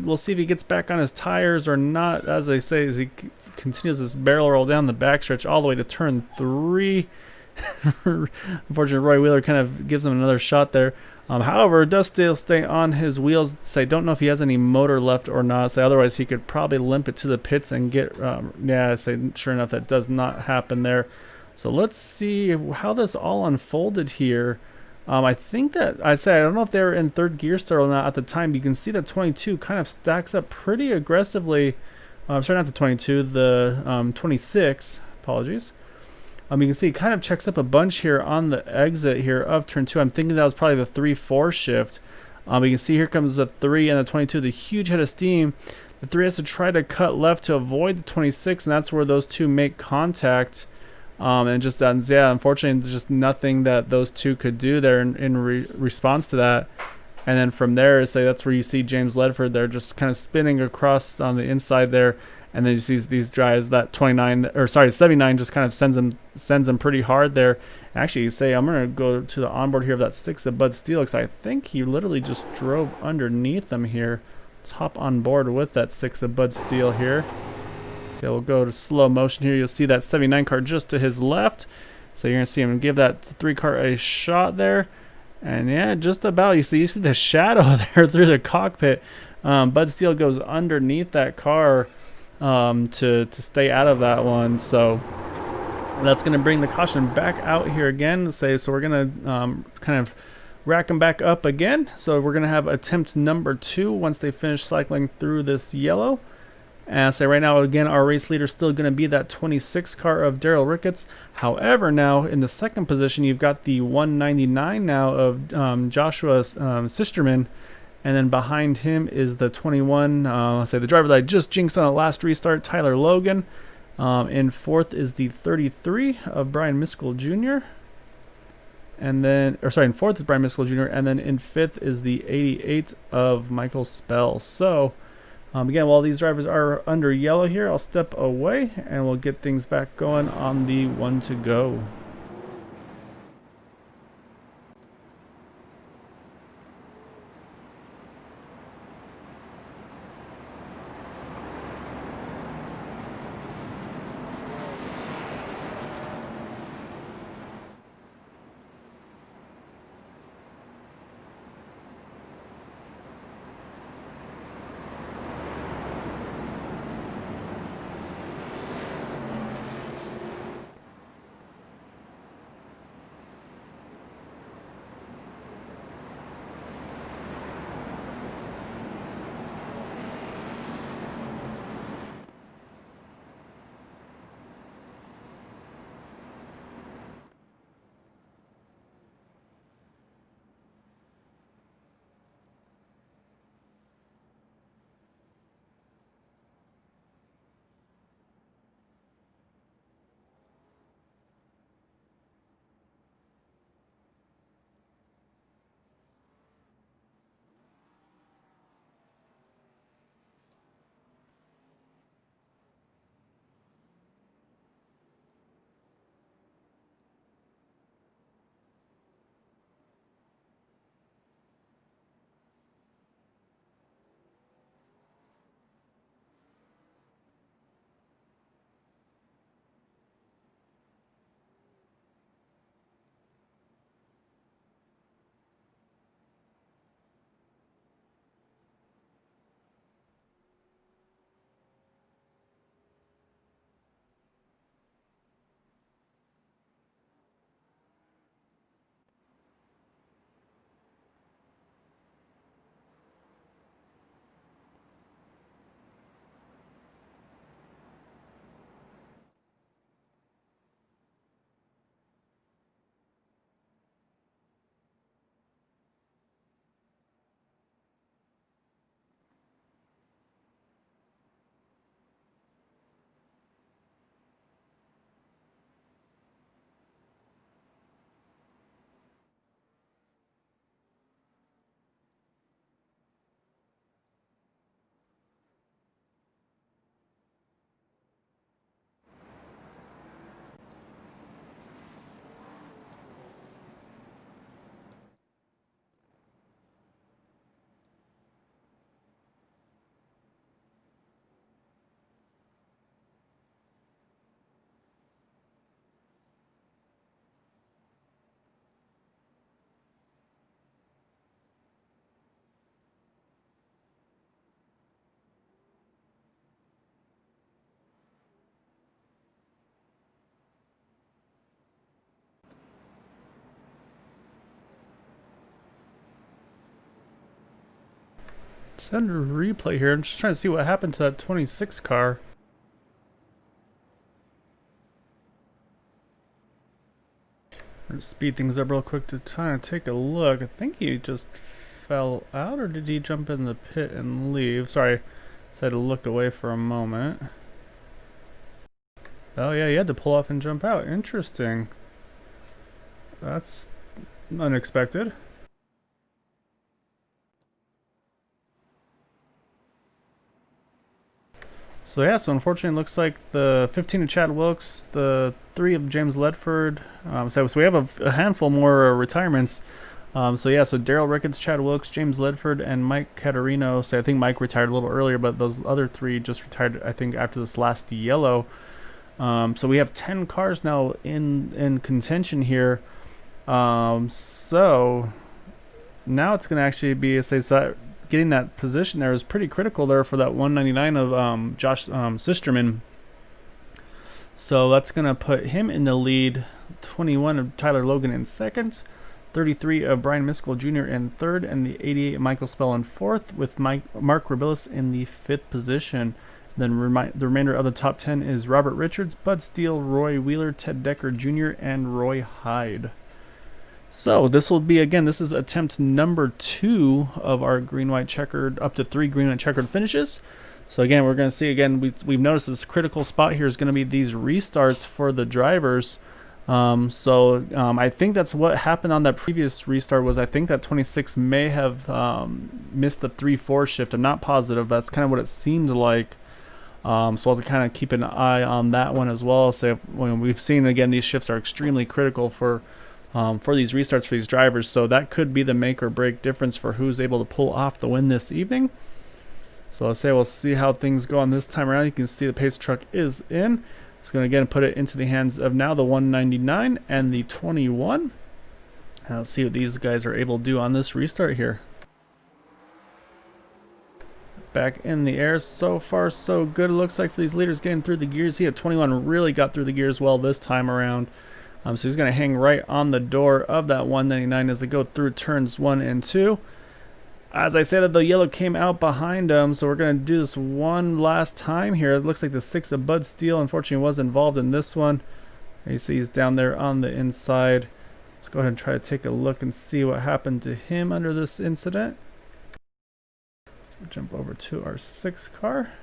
We'll see if he gets back on his tires or not. As I say, as he continues this barrel roll down the backstretch all the way to turn 3. Unfortunately, Roy Wheeler kind of gives him another shot there. However, it does still stay on his wheels. So I don't know if he has any motor left or not. So otherwise, he could probably limp it to the pits and get. Sure enough, that does not happen there. So let's see how this all unfolded here. I think that I don't know if they were in third gear still or not at the time. You can see that 22 kind of stacks up pretty aggressively. Sorry, not the 22, the 26. Apologies. You can see it kind of checks up a bunch here on the exit here of turn 2. I'm thinking that was probably the 3-4 shift. You can see here comes the 3 and the 22, the huge head of steam. The 3 has to try to cut left to avoid the 26, and that's where those two make contact. And just unfortunately, there's just nothing that those two could do there in response to that. And then from there, that's where you see James Ledford there just kind of spinning across on the inside there. And then you see these guys, that 79 just kind of sends them pretty hard there. Actually, I'm going to go to the onboard here of that 6 of Bud Steele, because I think he literally just drove underneath them here. Let's hop on board with that 6 of Bud Steele here. So we'll go to slow motion here. You'll see that 79 car just to his left. So you're going to see him give that 3 car a shot there. And yeah, just about. You see the shadow there through the cockpit. Bud Steele goes underneath that car to stay out of that one. So that's going to bring the caution back out here again. So we're going to kind of rack them back up again. So we're going to have attempt number 2 once they finish cycling through this yellow. And right now, again, our race leader is still going to be that 26 car of Daryl Ricketts. However, now in the second position, you've got the 199 now of Joshua Sisterman. And then behind him is the 21, the driver that I just jinxed on the last restart, Tyler Logan. In fourth is the 33 of Brian Miskell Jr. In fourth is Brian Miskell Jr. And then in fifth is the 88 of Michael Spell. So, again, while these drivers are under yellow here, I'll step away and we'll get things back going on the 1 to go. Send a replay here. I'm just trying to see what happened to that 26 car. I'm gonna speed things up real quick to try and take a look. I think he just fell out, or did he jump in the pit and leave? Sorry, just had to look away for a moment. Oh yeah, he had to pull off and jump out. Interesting. That's unexpected. So yeah, so unfortunately it looks like the 15 of Chad Wilkes, the 3 of James Ledford, so we have a handful more retirements. So yeah, so Daryl Ricketts, Chad Wilkes, James Ledford, and Mike Caterino. So I think Mike retired a little earlier, but those other 3 just retired, I think, after this last yellow. So we have 10 cars now in contention here. So now it's going to actually be, so getting that position there is pretty critical there for that 199 of Josh Sisterman. So that's going to put him in the lead. 21 of Tyler Logan in second. 33 of Brian Miskell Jr. in third. And the 88 of Michael Spell in fourth, with Mark Rebillis in the fifth position. Then the remainder of the top 10 is Robert Richards, Bud Steele, Roy Wheeler, Ted Decker Jr., and Roy Hyde. So this will be, again, this is attempt number 2 of our green-white checkered, up to 3 green-white checkered finishes. So again, we're going to see, again, we've noticed this critical spot here is going to be these restarts for the drivers. I think that's what happened on that previous restart. Was I think that 26 may have missed the 3-4 shift. I'm not positive. That's kind of what it seemed like. So I'll have to kind of keep an eye on that one as well. So when we've seen, again, these shifts are extremely critical for these restarts for these drivers. So that could be the make or break difference for who's able to pull off the win this evening. So I'll say we'll see how things go on this time around. You can see the pace truck is in. It's going to again put it into the hands of now the 199 and the 21. And I'll see what these guys are able to do on this restart here. Back in the air. So far so good, it looks like, for these leaders getting through the gears. He had 21 really got through the gears well this time around. So he's going to hang right on the door of that 199 as they go through turns 1 and 2. As I said, the yellow came out behind him, so we're going to do this one last time here. It looks like the 6 of Bud Steele, unfortunately, was involved in this one. You see he's down there on the inside. Let's go ahead and try to take a look and see what happened to him under this incident. So we'll jump over to our 6 car.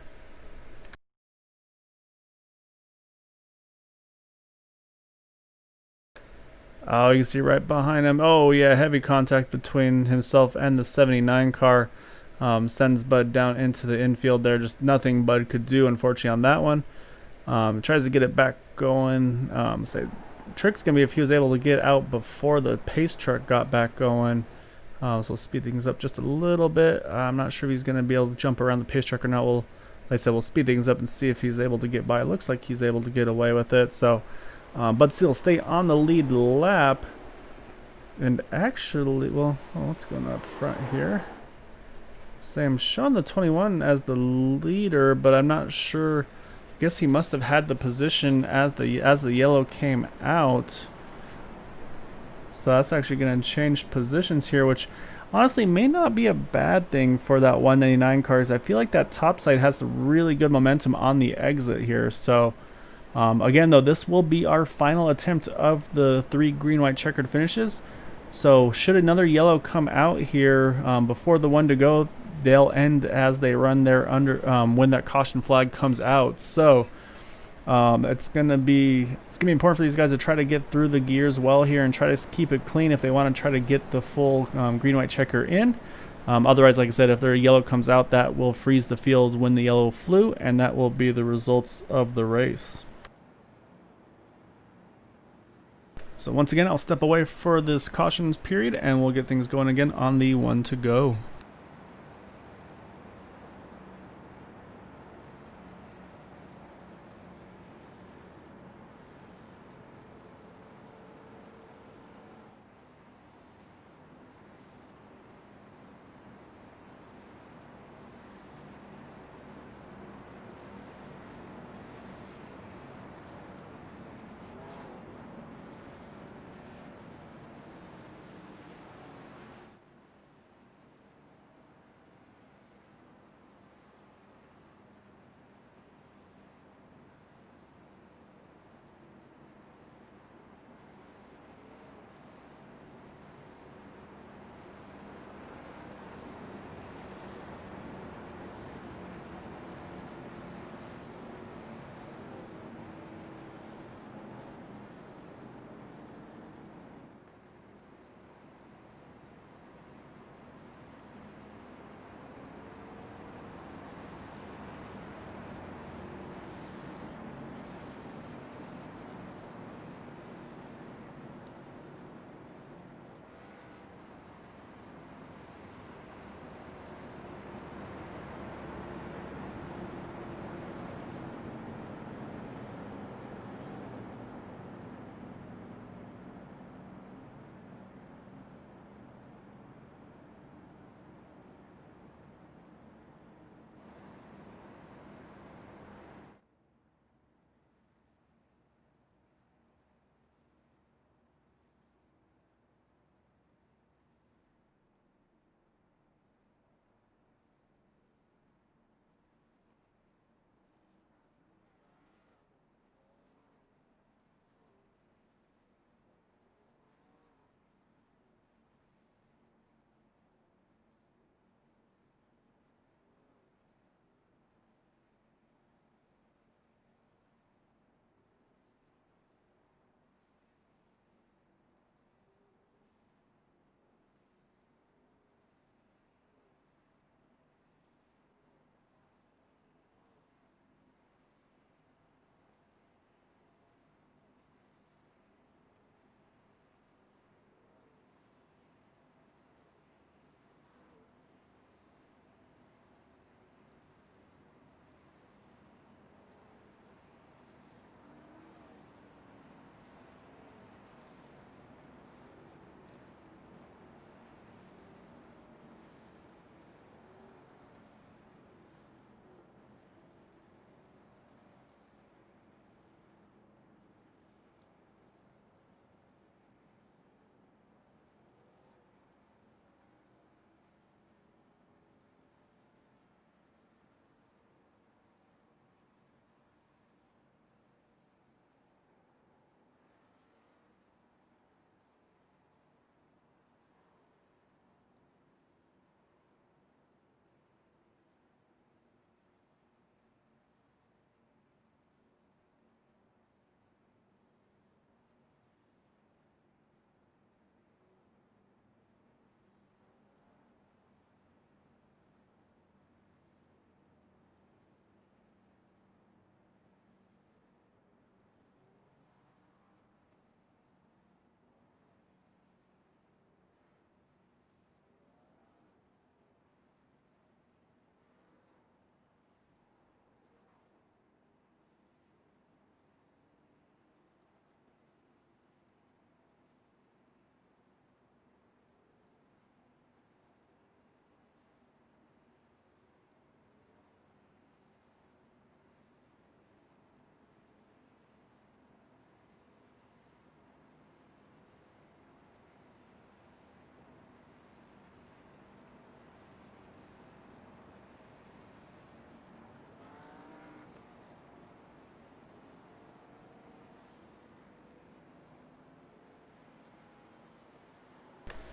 Oh, you can see right behind him. Oh, yeah, heavy contact between himself and the 79 car. Sends Bud down into the infield there. Just nothing Bud could do, unfortunately, on that one. Tries to get it back going. Trick's going to be if he was able to get out before the pace truck got back going. So we'll speed things up just a little bit. I'm not sure if he's going to be able to jump around the pace truck or not. Like I said, we'll speed things up and see if he's able to get by. It looks like he's able to get away with it. So Bud Steele stay on the lead lap. And actually, well, what's going on up front here? So I'm showing the 21 as the leader, but I'm not sure. I guess he must have had the position as the yellow came out. So that's actually going to change positions here, which honestly may not be a bad thing for that 199 cars. I feel like that top side has really good momentum on the exit here. So again, though, this will be our final attempt of the 3 green-white checkered finishes. So should another yellow come out here before the one to go, they'll end as they run their when that caution flag comes out. So it's gonna be important for these guys to try to get through the gears well here and try to keep it clean if they want to try to get the full green-white checker in. Otherwise, like I said, if their yellow comes out, that will freeze the field when the yellow flew, and that will be the results of the race. So once again, I'll step away for this cautions period, and we'll get things going again on the one to go.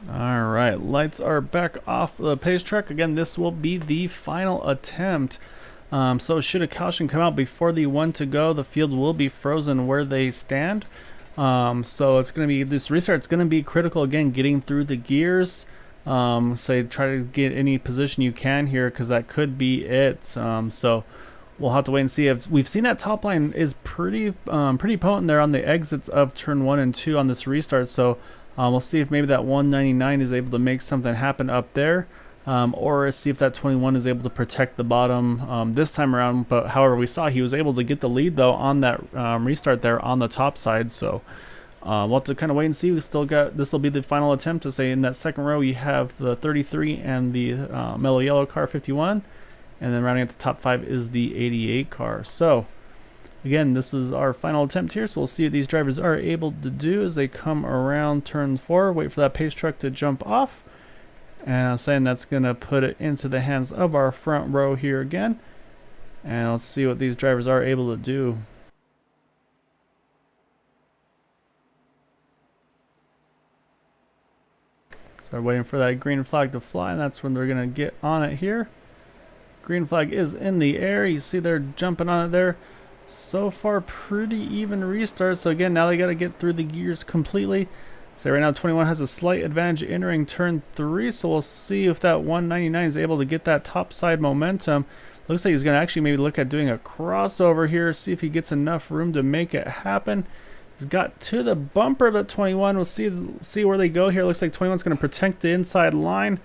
All right, lights are back off the pace track. Again, this will be the final attempt. So should a caution come out before the one to go, the field will be frozen where they stand. So it's going to be, this restart's going to be critical again, getting through the gears. Say try to get any position you can here, because that could be it. So we'll have to wait and see. If we've seen that top line is pretty potent there on the exits of turn 1 and 2 on this restart. So we'll see if maybe that 199 is able to make something happen up there, or see if that 21 is able to protect the bottom this time around. But however, we saw he was able to get the lead though on that restart there on the top side. So we'll have to kind of wait and see. We still got, this will be the final attempt to say in that second row you have the 33 and the mellow yellow car 51, and then rounding at the top 5 is the 88 car. So again, this is our final attempt here, so we'll see what these drivers are able to do as they come around turn 4. Wait for that pace truck to jump off, and I'm saying that's going to put it into the hands of our front row here again, and let's see what these drivers are able to do. So we're waiting for that green flag to fly, and that's when they're going to get on it here. Green flag is in the air. You see they're jumping on it there. So far, pretty even restart. So again, now they got to get through the gears completely. So right now, 21 has a slight advantage entering turn 3. So we'll see if that 199 is able to get that top side momentum. Looks like he's going to actually maybe look at doing a crossover here. See if he gets enough room to make it happen. He's got to the bumper of that 21. We'll see where they go here. Looks like 21's going to protect the inside line.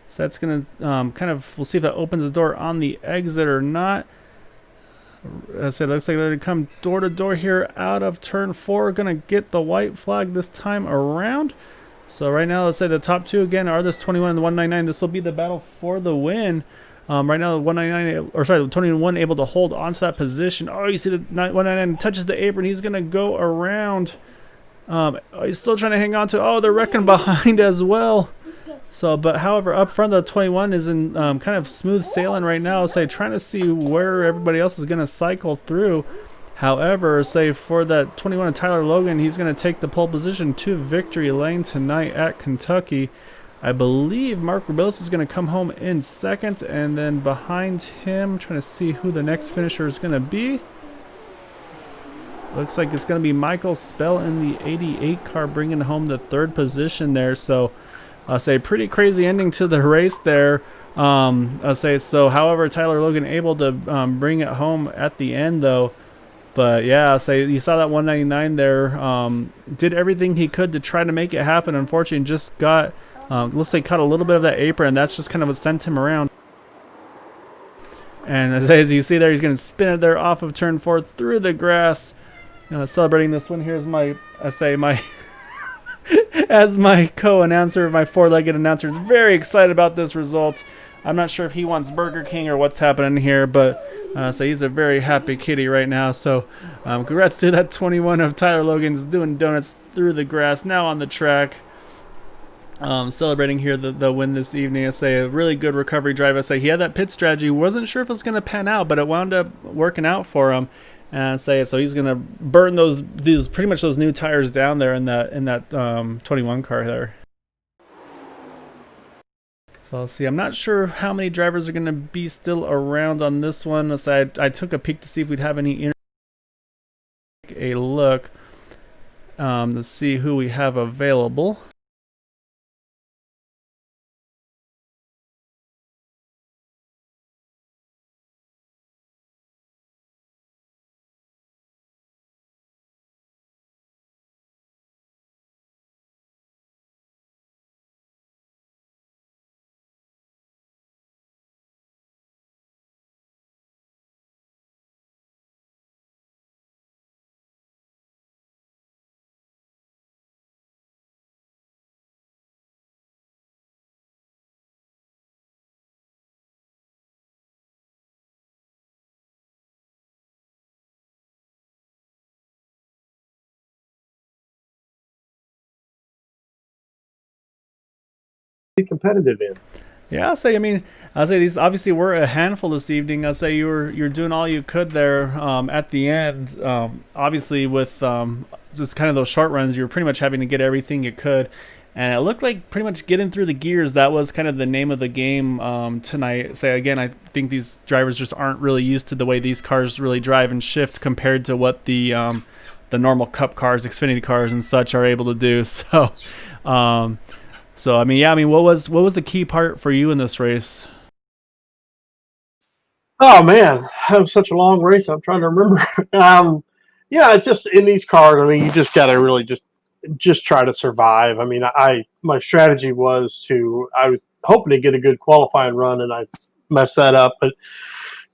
So that's going to kind of, we'll see if that opens the door on the exit or not. As I said, looks like they're going to come door to door here out of turn 4. Going to get the white flag this time around. So right now, let's say the top 2 again are this 21 and the 199. This will be the battle for the win. Right now, the 199, or sorry, the 21 able to hold onto that position. Oh, you see the 199 touches the apron. He's going to go around. He's still trying to hang on to. Oh, they're wrecking behind as well. So, but however, up front, the 21 is in kind of smooth sailing right now. Say, trying to see where everybody else is going to cycle through. However, say for that 21 of Tyler Logan, he's going to take the pole position to victory lane tonight at Kentucky. I believe Mark Rubilis is going to come home in second, and then behind him, trying to see who the next finisher is going to be. Looks like it's going to be Michael Spell in the 88 car, bringing home the 3rd position there. So, I'll say pretty crazy ending to the race there. I'll say so. However, Tyler Logan able to bring it home at the end though. But yeah, I'll say you saw that 199 there. Did everything he could to try to make it happen. Unfortunately, just got looks like caught a little bit of that apron, and that's just kind of what sent him around. And as you see there, he's going to spin it there off of turn 4 through the grass. Celebrating this one here is my as my co-announcer, my 4-legged announcer, is very excited about this result. I'm not sure if he wants Burger King or what's happening here, but so he's a very happy kitty right now. So congrats to that 21 of Tyler Logan's doing donuts through the grass, now on the track. Celebrating here the win this evening. I say a really good recovery drive. I say he had that pit strategy. Wasn't sure if it was going to pan out, but it wound up working out for him. And say so he's gonna burn those pretty much those new tires down there in that 21 car there. So I'll see. I'm not sure how many drivers are gonna be still around on this one. So I took a peek to see if we'd have any a look to see who we have available. Competitive in. Yeah, I'll say these obviously were a handful this evening. I'll say you're doing all you could there at the end. Obviously with just kind of those short runs, you were pretty much having to get everything you could. and it looked like pretty much getting through the gears. That was kind of the name of the game tonight. Say again, I think these drivers just aren't really used to the way these cars really drive and shift compared to what the normal Cup cars, Xfinity cars, and such are able to do. So I mean, yeah, I mean, what was the key part for you in this race? Oh man, that was such a long race. I'm trying to remember. Yeah, just in these cars, I mean, you just got to really just try to survive. I mean, my strategy was I was hoping to get a good qualifying run, and I messed that up. But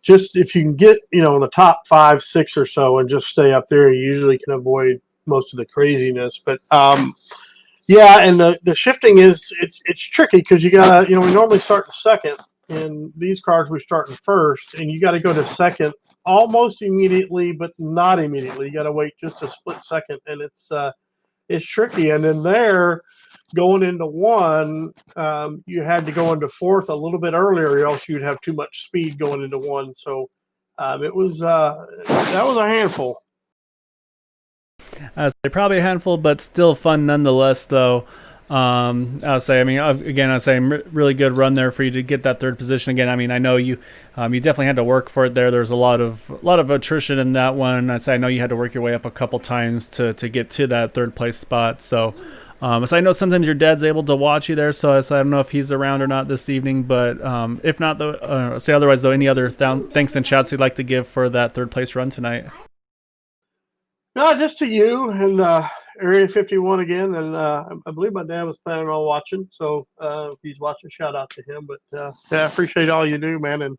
just if you can get in the top 5, 6 or so, and just stay up there, you usually can avoid most of the craziness. But yeah, and the shifting it's tricky because you gotta we normally start in second. In these cars, we start in first, and you got to go to second almost immediately, but not immediately. You got to wait just a split second, and it's tricky. And then there, going into one, you had to go into fourth a little bit earlier, or else you'd have too much speed going into one. So it was that was a handful. Probably a handful, but still fun nonetheless, though. I'll say, I mean, again, I'll say really good run there for you to get that third position again. I mean, I know you definitely had to work for it there. There's a lot of attrition in that one. I'd say I know you had to work your way up a couple times to get to that third place spot. So I know sometimes your dad's able to watch you there, so I don't know if he's around or not this evening. But if not, though, say otherwise, though, any other thanks and shouts you'd like to give for that third place run tonight? No, just to you and Area 51 again. And I believe my dad was planning on watching. So if he's watching, shout out to him. But yeah, I appreciate all you do, man. And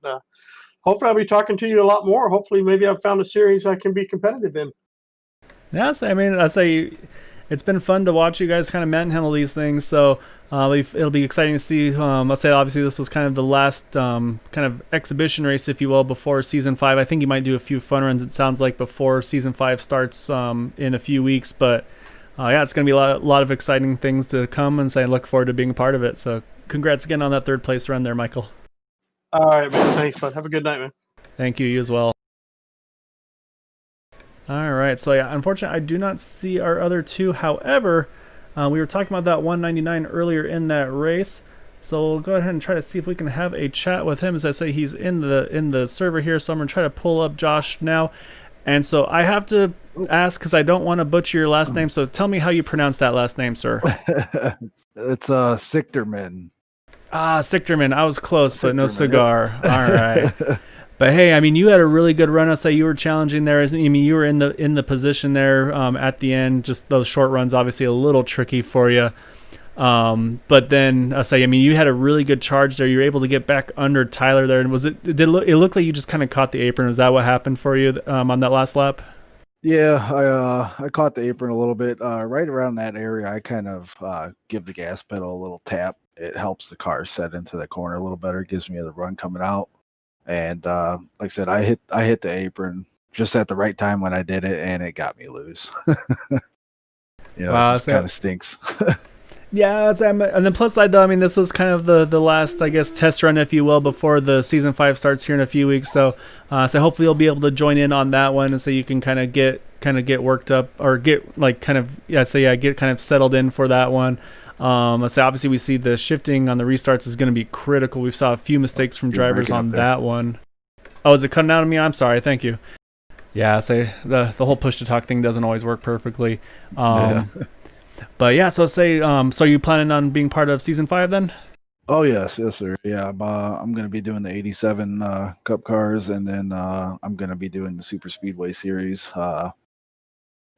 hopefully I'll be talking to you a lot more. Hopefully maybe I've found a series I can be competitive in. Yeah, so, I mean, I say it's been fun to watch you guys kind of manhandle these things. So it'll be exciting to see. I'll say obviously this was kind of the last kind of exhibition race, if you will, before season 5. I think you might do a few fun runs. It sounds like before season 5 starts in a few weeks. But yeah, it's going to be a lot of exciting things to come, and I look forward to being a part of it. So congrats again on that third place run there, Michael. All right, man. Thanks, bud. Have a good night, man. Thank you as well. All right, so yeah, unfortunately, I do not see our other two. However, we were talking about that 199 earlier in that race, so we'll go ahead and try to see if we can have a chat with him. As I say, he's in the server here, so I'm gonna try to pull up Josh now. And so I have to ask because I don't want to butcher your last name. So tell me how you pronounce that last name, sir. It's Sichterman. Sichterman. I was close, but no cigar. All right. But hey, I mean, you had a really good run. I say you were challenging there. I mean, you were in the position there at the end. Just those short runs, obviously a little tricky for you. But then I say, I mean, you had a really good charge there. You were able to get back under Tyler there. And it looked like you just kind of caught the apron? Is that what happened for you on that last lap? Yeah, I caught the apron a little bit. Right around that area, I kind of give the gas pedal a little tap. It helps the car set into the corner a little better. It gives me the run coming out. And like I said, I hit the apron just at the right time when I did it, and it got me loose. Wow, it just kind of stinks. Yeah, and then plus side though, I mean, this was kind of the last, I guess, test run, if you will, before the season 5 starts here in a few weeks. So hopefully you'll be able to join in on that one, and so you can kind of get worked up, or get like get kind of settled in for that one. So obviously we see the shifting on the restarts is going to be critical. We saw a few mistakes from drivers on that one. Oh, is it cutting out of me? I'm sorry. Thank you. Yeah, the whole push to talk thing doesn't always work perfectly. But yeah, so so are you planning on being part of season 5 then? Oh yes, sir. Yeah, I'm going to be doing the 87 Cup cars, and then I'm going to be doing the Super Speedway series.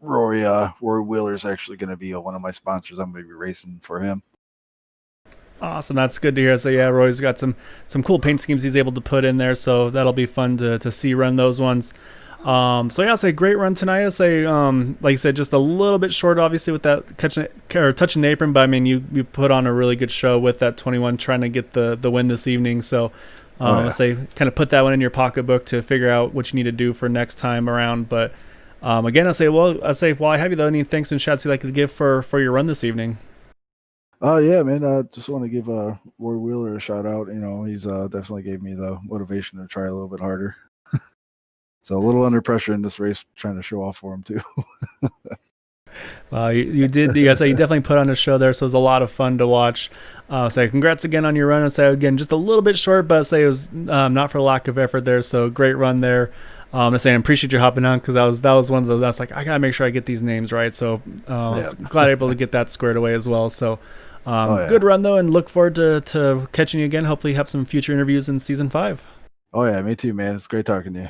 Roy Wheeler is actually going to be one of my sponsors. I'm going to be racing for him. Awesome, that's good to hear. So yeah, Roy's got some cool paint schemes he's able to put in there, so that'll be fun to see run those ones. So yeah, I'll say great run tonight. I'll say, like you said, just a little bit short, obviously, with that touching the apron, but I mean, you put on a really good show with that 21, trying to get the win this evening. So I'll say, kind of put that one in your pocketbook to figure out what you need to do for next time around. But again, I'll say while I have you though, any thanks and shouts you'd like to give for your run this evening? Yeah, man. I just want to give Roy Wheeler a shout out. He's definitely gave me the motivation to try a little bit harder. So a little under pressure in this race, trying to show off for him too. You did. You guys, you definitely put on a show there, so it was a lot of fun to watch. So congrats again on your run. And say again, just a little bit short, but say it was not for lack of effort there. So great run there. I appreciate you hopping on because that was one of those. I was like, I gotta make sure I get these names right. So I was glad able to get that squared away as well. So good run though, and look forward to catching you again. Hopefully, have some future interviews in season 5. Oh yeah, me too, man. It's great talking to you.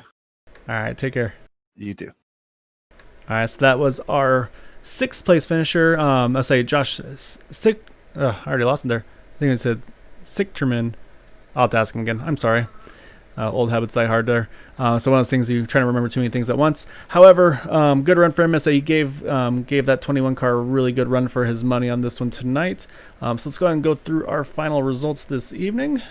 All right, take care. You too. All right, so that was our 6th place finisher. I say Josh Sick. I already lost him there. I think it said Sichterman. I'll have to ask him again. I'm sorry. Old habits die hard there. So one of those things you try to remember too many things at once. However, good run for him. I say he gave that 21 car a really good run for his money on this one tonight. So let's go ahead and go through our final results this evening.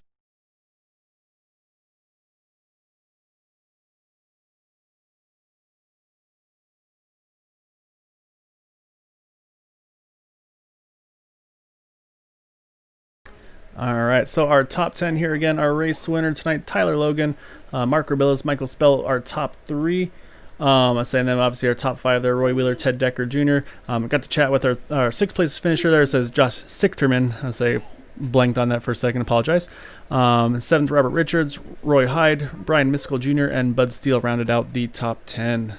All right, so our top 10 here again, our race winner tonight, Tyler Logan, Mark Rubillas, Michael Spell, our top 3. I say, and then obviously our top 5 there, Roy Wheeler, Ted Decker Jr. Got to chat with our 6th place finisher there. It says Josh Sichterman. I say, blanked on that for a second, apologize. 7th, Robert Richards, Roy Hyde, Brian Miskell Jr., and Bud Steele rounded out the top 10.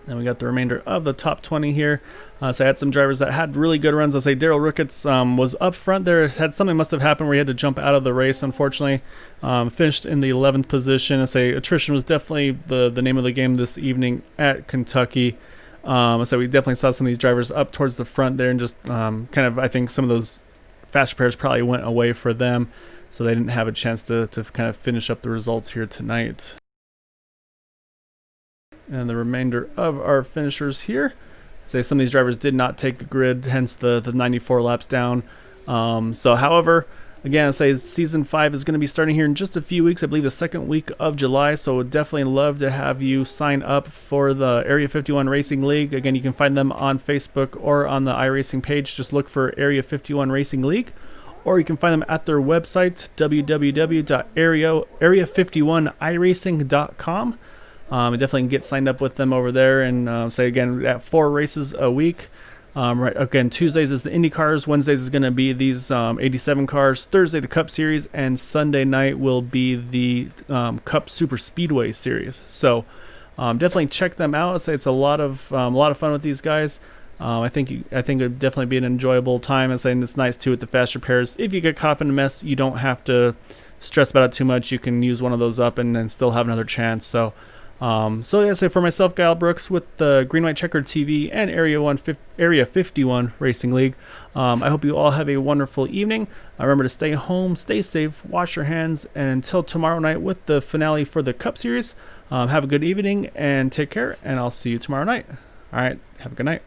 And we got the remainder of the top 20 here. So I had some drivers that had really good runs. I'll say Daryl Ricketts was up front there. Had something must have happened where he had to jump out of the race, unfortunately. Finished in the 11th position. I say attrition was definitely the name of the game this evening at Kentucky. So we definitely saw some of these drivers up towards the front there, and just kind of, I think some of those fast repairs probably went away for them. So they didn't have a chance to kind of finish up the results here tonight. And the remainder of our finishers here, say some of these drivers did not take the grid, hence the 94 laps down. So however, again, I say season 5 is going to be starting here in just a few weeks. I believe the 2nd week of July. So would definitely love to have you sign up for the Area 51 Racing League. Again, you can find them on Facebook or on the iRacing page. Just look for Area 51 Racing League. Or you can find them at their website, www.area51iracing.com. Definitely can get signed up with them over there, and say again at 4 races a week. Right, again, Tuesdays is the Indy cars, Wednesdays is going to be these 87 cars, Thursday the Cup Series, and Sunday night will be the Cup Super Speedway Series. So definitely check them out. I'd say it's a lot of fun with these guys. I think it would definitely be an enjoyable time. And saying it's nice too with the fast repairs. If you get caught up in a mess, you don't have to stress about it too much. You can use one of those up and then still have another chance. So yeah, so for myself, Kyle Brooks, with the Green White Checkered TV and Area 51 Racing League, I hope you all have a wonderful evening. Remember to stay home, stay safe, wash your hands, and until tomorrow night with the finale for the Cup Series, have a good evening and take care, and I'll see you tomorrow night. All right, have a good night.